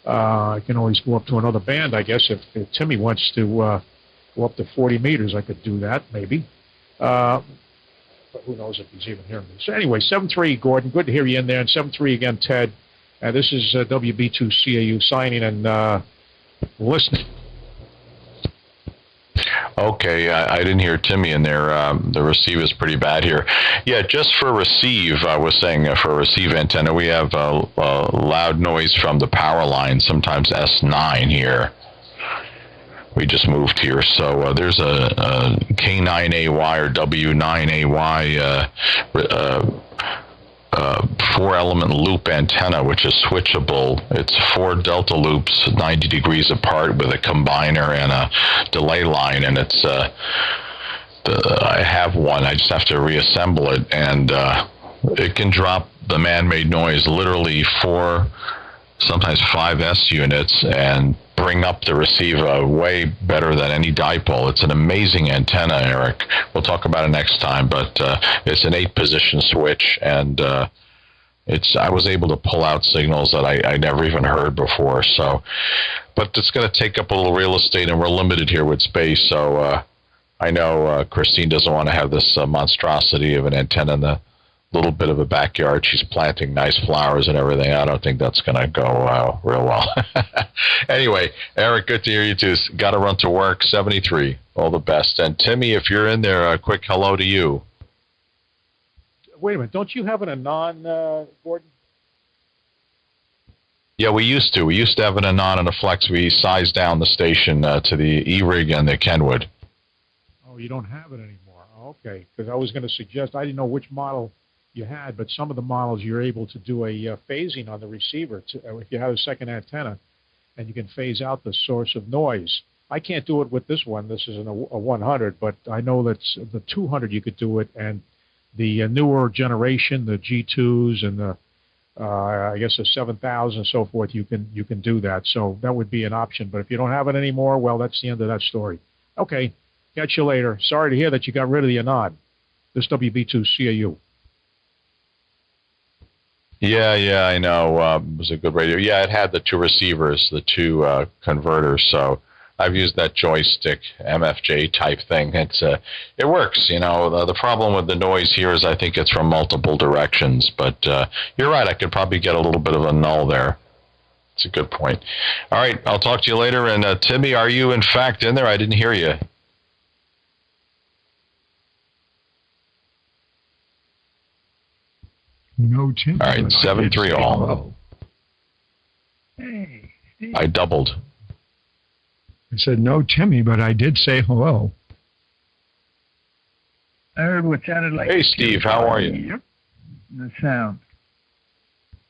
Speaker 7: I can always go up to another band, I guess. If Timmy wants to go up to 40 meters, I could do that, maybe. But who knows if he's even hearing me. So anyway, 7-3, Gordon. Good to hear you in there. And 7-3 again, Ted. This is WB2CAU signing and listening.
Speaker 5: Okay, I didn't hear Timmy in there. The receive is pretty bad here. Yeah, just for receive, I was saying for receive antenna, we have loud noise from the power line, sometimes S9 here. We just moved here, so there's a K9AY or W9AY 4-element loop antenna, which is switchable. It's 4 delta loops 90 degrees apart with a combiner and a delay line, and it's I have one. I just have to reassemble it, and it can drop the man-made noise literally 4, sometimes 5 S units, and bring up the receiver way better than any dipole. It's an amazing antenna, Eric. We'll talk about it next time, but it's an 8-position switch, and I was able to pull out signals that I never even heard before. So, but it's going to take up a little real estate, and we're limited here with space. So I know Christine doesn't want to have this monstrosity of an antenna in the little bit of a backyard. She's planting nice flowers and everything. I don't think that's going to go real well. Anyway, Eric, good to hear you too. Got to run to work. 73. All the best. And Timmy, if you're in there, a quick hello to you.
Speaker 7: Wait a minute. Don't you have an Anon, Gordon?
Speaker 5: Yeah, we used to. We used to have an Anon and a Flex. We sized down the station to the E-Rig and the Kenwood.
Speaker 7: Oh, you don't have it anymore. Okay, because I was going to suggest, I didn't know which model you had, but some of the models you're able to do a phasing on the receiver if you have a second antenna, and you can phase out the source of noise. I can't do it with this one. This is a 100, but I know that the 200 you could do it, and the newer generation, the G2s and the I guess the 7000 and so forth, you can do that. So that would be an option. But if you don't have it anymore, well, that's the end of that story. Okay, catch you later. Sorry to hear that you got rid of the Anod. This WB2CAU.
Speaker 5: Yeah, I know. It was a good radio. Yeah, it had the two receivers, the two converters. So I've used that joystick MFJ type thing. It works. The problem with the noise here is I think it's from multiple directions. But you're right. I could probably get a little bit of a null there. It's a good point. All right, I'll talk to you later. And Timmy, are you in fact in there? I didn't hear you.
Speaker 8: No, Tim.
Speaker 5: All right, 7-3 all.
Speaker 8: Hello.
Speaker 6: Hey, Steve.
Speaker 5: I doubled.
Speaker 8: I said no, Timmy, but I did say hello.
Speaker 6: I heard what sounded like...
Speaker 5: Hey, Steve, how are you?
Speaker 6: Yep. The sound.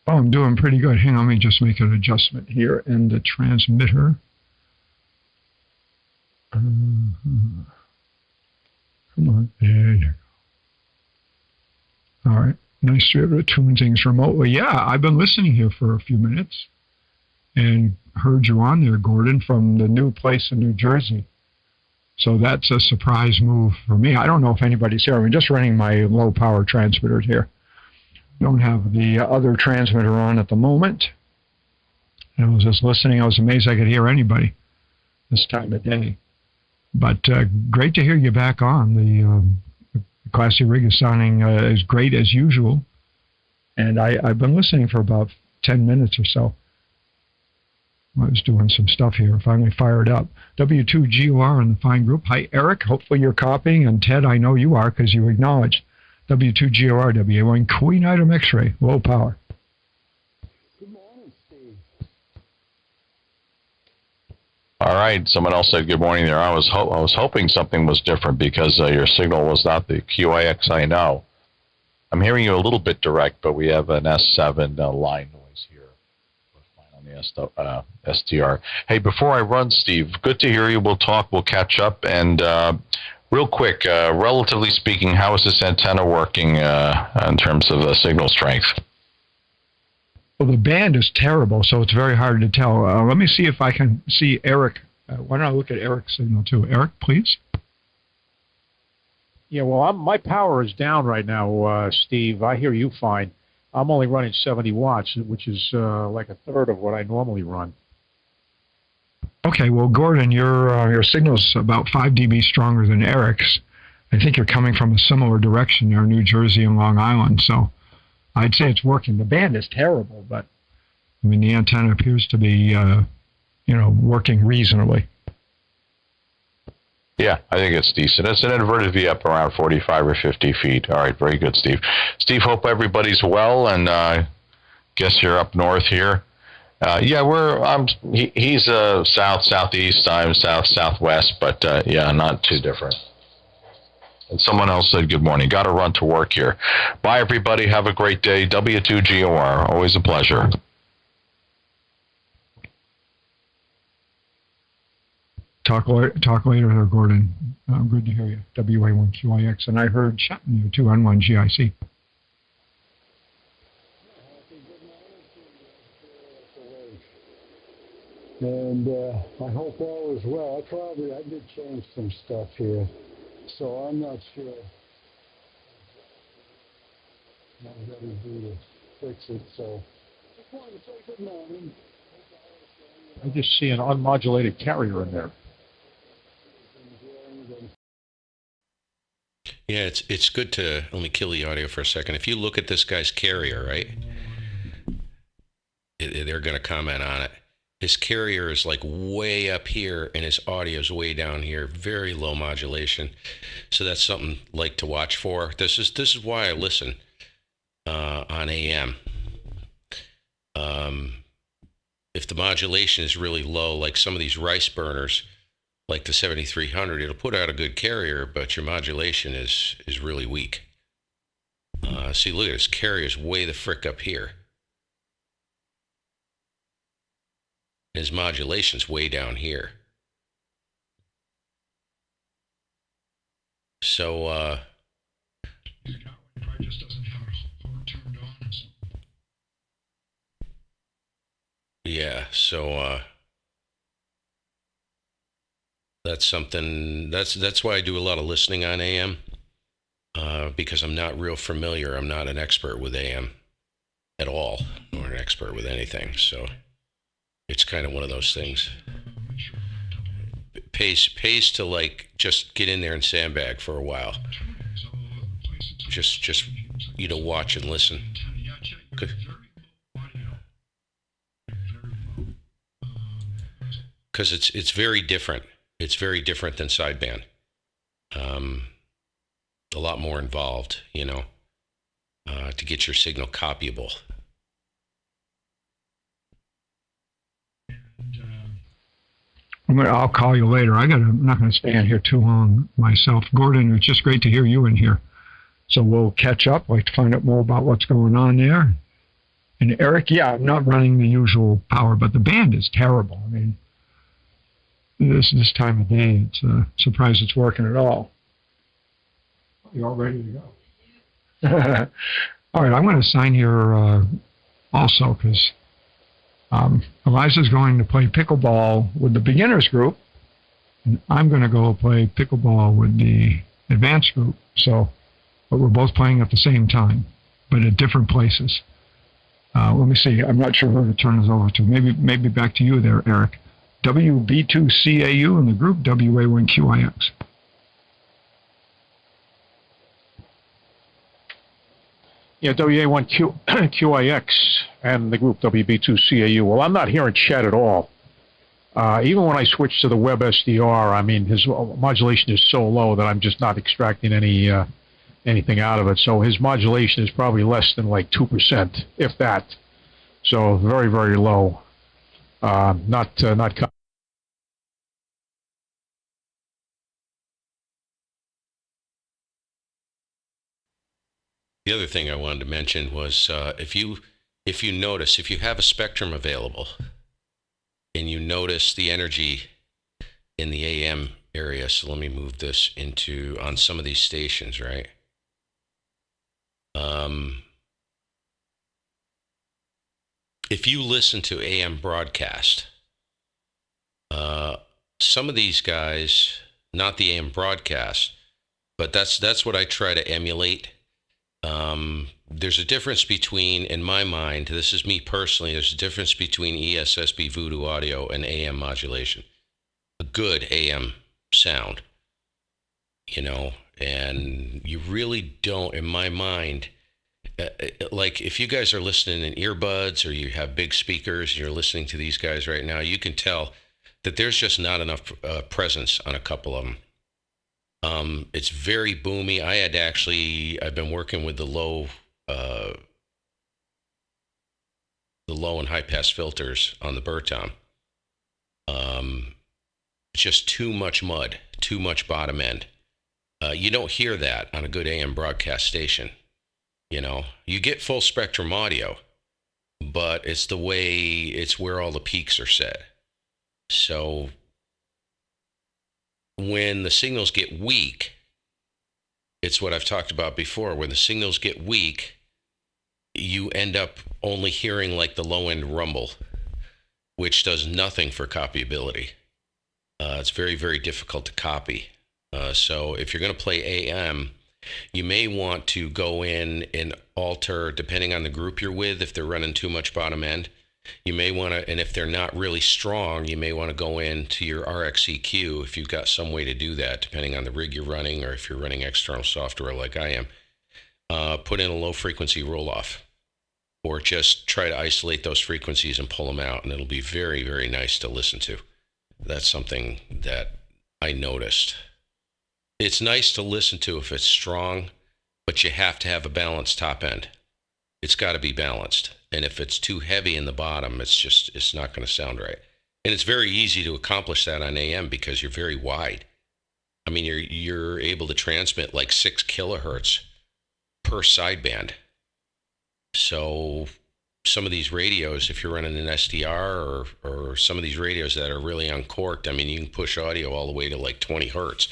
Speaker 8: Oh, I'm doing pretty good. Hang on, let me just make an adjustment here in the transmitter. Come on. There you go. All right. Nice to be able to tune things remotely. Yeah, I've been listening here for a few minutes and heard you on there, Gordon, from the new place in New Jersey. So that's a surprise move for me. I don't know if anybody's here. I'm just running my low power transmitter here. Don't have the other transmitter on at the moment. I was just listening. I was amazed I could hear anybody this time of day. But great to hear you back on. The Classy rig is sounding as great as usual. And I've been listening for about 10 minutes or so. I was doing some stuff here. Finally fired up. W2GOR in the fine group. Hi, Eric. Hopefully you're copying. And Ted, I know you are because you acknowledged. W2GOR, WA1, Queen Item X-ray, low power.
Speaker 9: Good morning, Steve.
Speaker 5: All right. Someone else said good morning there. I was hoping something was different because your signal was not the QAX I know. I'm hearing you a little bit direct, but we have an S7 line noise here. We're fine on the STR. Hey, before I run, Steve, good to hear you. We'll talk. We'll catch up. And real quick, relatively speaking, how is this antenna working in terms of signal strength?
Speaker 8: Well, the band is terrible, so it's very hard to tell. Let me see if I can see Eric. Why don't I look at Eric's signal, too? Eric, please.
Speaker 7: Yeah, well, my power is down right now, Steve. I hear you fine. I'm only running 70 watts, which is like a third of what I normally run.
Speaker 8: Okay, well, Gordon, your signal's about 5 dB stronger than Eric's. I think you're coming from a similar direction there, New Jersey and Long Island, so I'd say it's working. The band is terrible, but, I mean, the antenna appears to be, working reasonably.
Speaker 5: Yeah, I think it's decent. It's an inverted V up around 45 or 50 feet. All right, very good, Steve. Steve, hope everybody's well, and guess you're up north here. Yeah, he's south, southeast, I'm south, southwest, but yeah, not too different. And someone else said good morning. Got to run to work here. Bye, everybody. Have a great day. W2GOR, always a pleasure.
Speaker 8: Talk later there, Gordon. Good to hear you. WA1QIX, and I heard chatting you too on N1GIC.
Speaker 9: And I hope all is well. I did change some stuff here, so I'm not sure. I'm going to do this. fix it. So just wanted to say good morning.
Speaker 7: I just see an unmodulated carrier in there.
Speaker 10: Yeah, it's good to, let me kill the audio for a second. If you look at this guy's carrier, right? They're going to comment on it. His carrier is like way up here and his audio is way down here, very low modulation. So that's something like to watch for. This is why I listen on AM. If the modulation is really low, like some of these rice burners, like the 7300, it'll put out a good carrier, but your modulation is really weak. See, look at this carrier's way the frick up here. His modulation's way down here. So,
Speaker 8: just doesn't have it turned on or something.
Speaker 10: yeah, so, that's something, that's why I do a lot of listening on AM, because I'm not real familiar. I'm not an expert with AM at all, or an expert with anything, so it's kind of one of those things. It pays to like just get in there and sandbag for a while. Just watch and listen. Because it's very different. It's very different than sideband. A lot more involved, to get your signal copyable.
Speaker 8: I'll call you later. I'm not going to stay in here too long myself. Gordon, it's just great to hear you in here. So we'll catch up. I'd like to find out more about what's going on there. And Eric, yeah, I'm not running the usual power, but the band is terrible. I mean, this time of day, it's a surprise it's working at all. You all ready to go? All right, I'm going to sign here also because Eliza's going to play pickleball with the beginners group, and I'm going to go play pickleball with the advanced group. So, but we're both playing at the same time, but at different places. Let me see. I'm not sure who to turn this over to. Maybe back to you there, Eric. WB2CAU in the group, WA1QIX.
Speaker 7: Yeah, WA1QIX and the group WB2CAU. Well, I'm not hearing Chet at all. Even when I switch to the web SDR, I mean, his modulation is so low that I'm just not extracting anything out of it. So his modulation is probably less than like 2%, if that. So very, very low. Not.
Speaker 10: The other thing I wanted to mention was if you notice, if you have a spectrum available and you notice the energy in the AM area, so let me move this on some of these stations, right? If you listen to AM broadcast, some of these guys, not the AM broadcast, but that's what I try to emulate. There's a difference between, in my mind, this is me personally, there's a difference between ESSB Voodoo audio and AM modulation. A good AM sound, and you really don't, in my mind, like if you guys are listening in earbuds or you have big speakers and you're listening to these guys right now, you can tell that there's just not enough presence on a couple of them. It's very boomy. I've been working with the low and high pass filters on the Bertom. Just too much mud, too much bottom end. You don't hear that on a good AM broadcast station. You get full spectrum audio, but it's where all the peaks are set. So when the signals get weak, it's what I've talked about before. When the signals get weak, you end up only hearing like the low end rumble, which does nothing for copyability. It's very, very difficult to copy. So if you're going to play AM, You may want to go in and alter, depending on the group you're with, if they're running too much bottom end. You may want to, and if they're not really strong, you may want to go into your RxEQ if you've got some way to do that, depending on the rig you're running, or if you're running external software like I am. Put in a low frequency roll off, or just try to isolate those frequencies and pull them out, and it'll be very, very nice to listen to. That's something that I noticed. It's nice to listen to if it's strong, but you have to have a balanced top end. It's got to be balanced. And if it's too heavy in the bottom, it's not going to sound right. And it's very easy to accomplish that on AM because you're very wide. I mean, you're able to transmit like 6 kilohertz per sideband. So some of these radios, if you're running an SDR or some of these radios that are really uncorked, I mean, you can push audio all the way to like 20 hertz,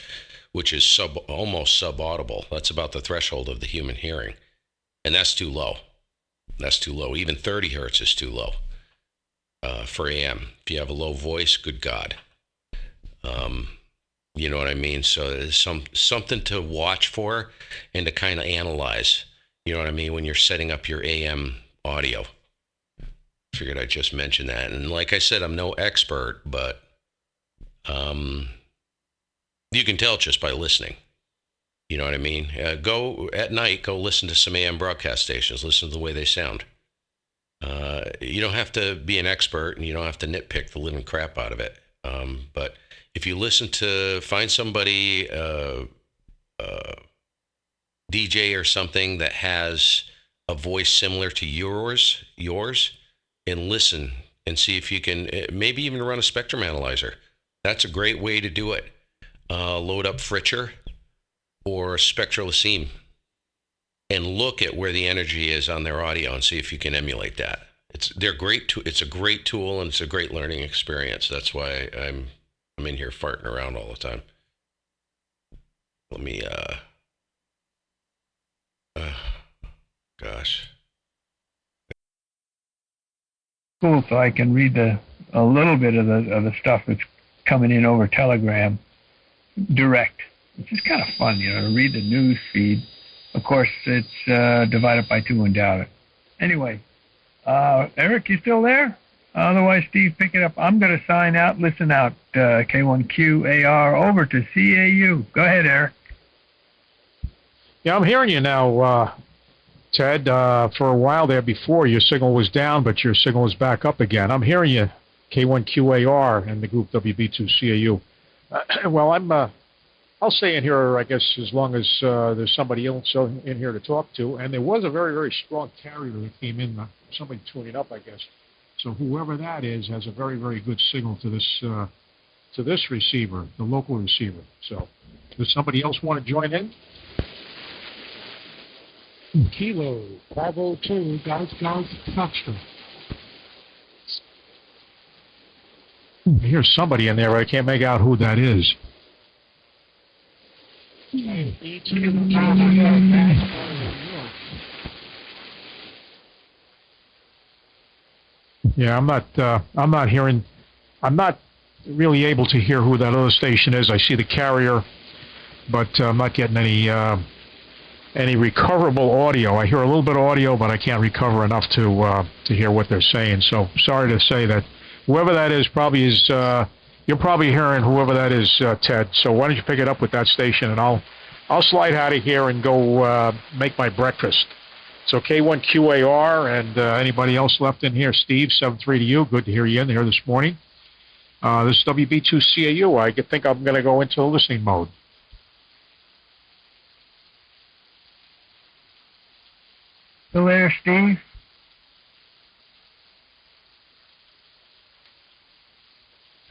Speaker 10: which is almost sub-audible. That's about the threshold of the human hearing. And that's too low. That's too low. Even 30 hertz is too low for AM. If you have a low voice, good God. You know what I mean? So there's something to watch for and to kind of analyze. You know what I mean? When you're setting up your AM audio. Figured I'd just mention that. And like I said, I'm no expert, but you can tell just by listening. You know what I mean? Go at night, go listen to some AM broadcast stations, listen to the way they sound. You don't have to be an expert, and you don't have to nitpick the living crap out of it. But if you find somebody, DJ or something that has a voice similar to yours, and listen and see if you can maybe even run a spectrum analyzer. That's a great way to do it. Load up Fritcher or SpectraLaCime and look at where the energy is on their audio and see if you can emulate that. It's a great tool and it's a great learning experience. That's why I'm in here farting around all the time. Let me gosh.
Speaker 6: Cool, so I can read a little bit of the stuff that's coming in over Telegram direct, which is kind of fun, to read the news feed. Of course, it's divided by 2 and down it. Anyway, Eric, you still there? Otherwise, Steve, pick it up. I'm going to sign out. Listen out, K1QAR over to CAU. Go ahead, Eric.
Speaker 7: Yeah, I'm hearing you now, Ted. For a while there before, your signal was down, but your signal is back up again. I'm hearing you, K1QAR and the group WB2CAU. Well, I'll stay in here, I guess, as long as there's somebody else in here to talk to. And there was a very, very strong carrier that came in, somebody tuning up, I guess. So whoever that is has a very, very good signal to this receiver, the local receiver. So does somebody else want to join in?
Speaker 8: Kilo 502 Golf Foxtrot.
Speaker 7: I hear somebody in there, but I can't make out who that is. Yeah, I'm not hearing. I'm not really able to hear who that other station is. I see the carrier, but I'm not getting any recoverable audio. I hear a little bit of audio, but I can't recover enough to hear what they're saying. So sorry to say that whoever that is probably is. You're probably hearing whoever that is, Ted. So why don't you pick it up with that station, and I'll slide out of here and go make my breakfast. So K1QAR and anybody else left in here, Steve, 7-3 to you. Good to hear you in here this morning. This is WB2CAU. I think I'm going to go into listening mode.
Speaker 6: Still there, Steve?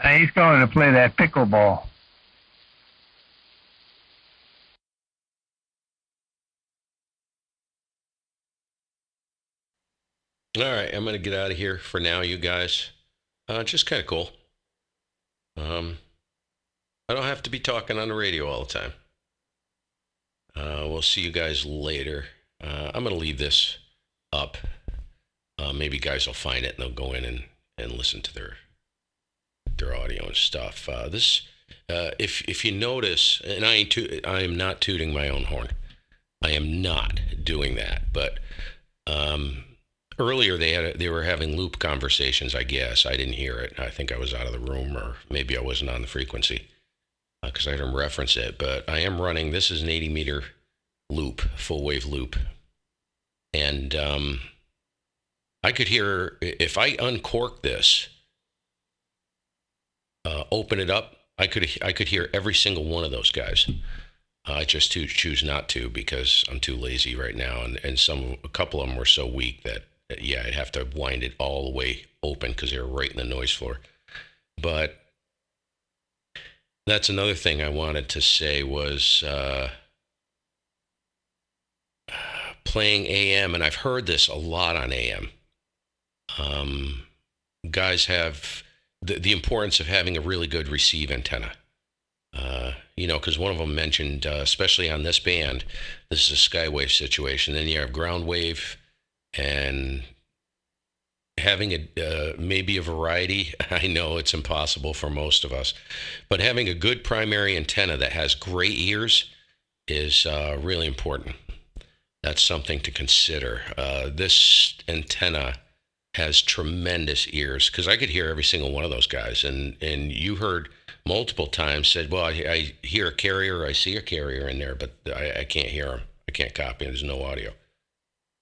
Speaker 6: He's going to play that pickleball.
Speaker 10: All right, I'm going to get out of here for now, you guys. Just kind of cool. I don't have to be talking on the radio all the time. We'll see you guys later. I'm going to leave this up. Maybe guys will find it and they'll go in and listen to their audio and stuff. If you notice, and I am not tooting my own horn. I am not doing that. But earlier they were having loop conversations. I guess I didn't hear it. I think I was out of the room, or maybe I wasn't on the frequency because I didn't reference it. But I am running. This is an 80-meter loop, full wave loop, and I could hear, if I uncork this, open it up, I could hear every single one of those guys. I just choose not to because I'm too lazy right now, and a couple of them were so weak that I'd have to wind it all the way open because they were right in the noise floor. But that's another thing I wanted to say was playing AM, and I've heard this a lot on AM. Guys have the importance of having a really good receive antenna. Because one of them mentioned, especially on this band, this is a skywave situation. Then you have ground wave, and having maybe a variety. I know it's impossible for most of us, but having a good primary antenna that has great ears is really important. That's something to consider. This antenna has tremendous ears, because I could hear every single one of those guys, and you heard multiple times said, well, I hear a carrier, I see a carrier in there, but I can't hear them. I can't copy them. There's no audio.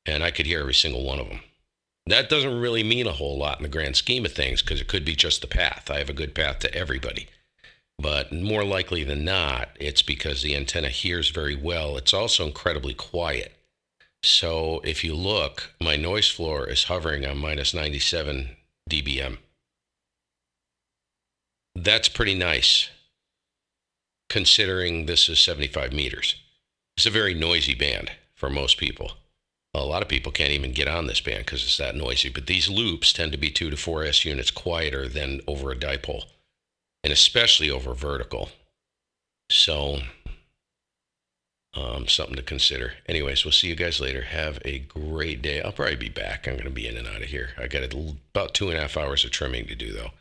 Speaker 10: And I could hear every single one of them. That doesn't really mean a whole lot in the grand scheme of things, because it could be just the path. I have a good path to everybody. But more likely than not, it's because the antenna hears very well. It's also incredibly quiet. So if you look, my noise floor is hovering on minus 97 dBm. That's pretty nice, considering this is 75 meters. It's a very noisy band for most people. A lot of people can't even get on this band because it's that noisy. But these loops tend to be 2 to 4S units quieter than over a dipole, and especially over vertical. So something to consider. Anyways, we'll see you guys later. Have a great day. I'll probably be back. I'm going to be in and out of here. I got about 2.5 hours of trimming to do, though.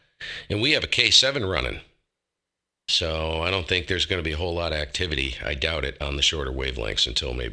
Speaker 10: And we have a K7 running. So I don't think there's going to be a whole lot of activity. I doubt it on the shorter wavelengths until maybe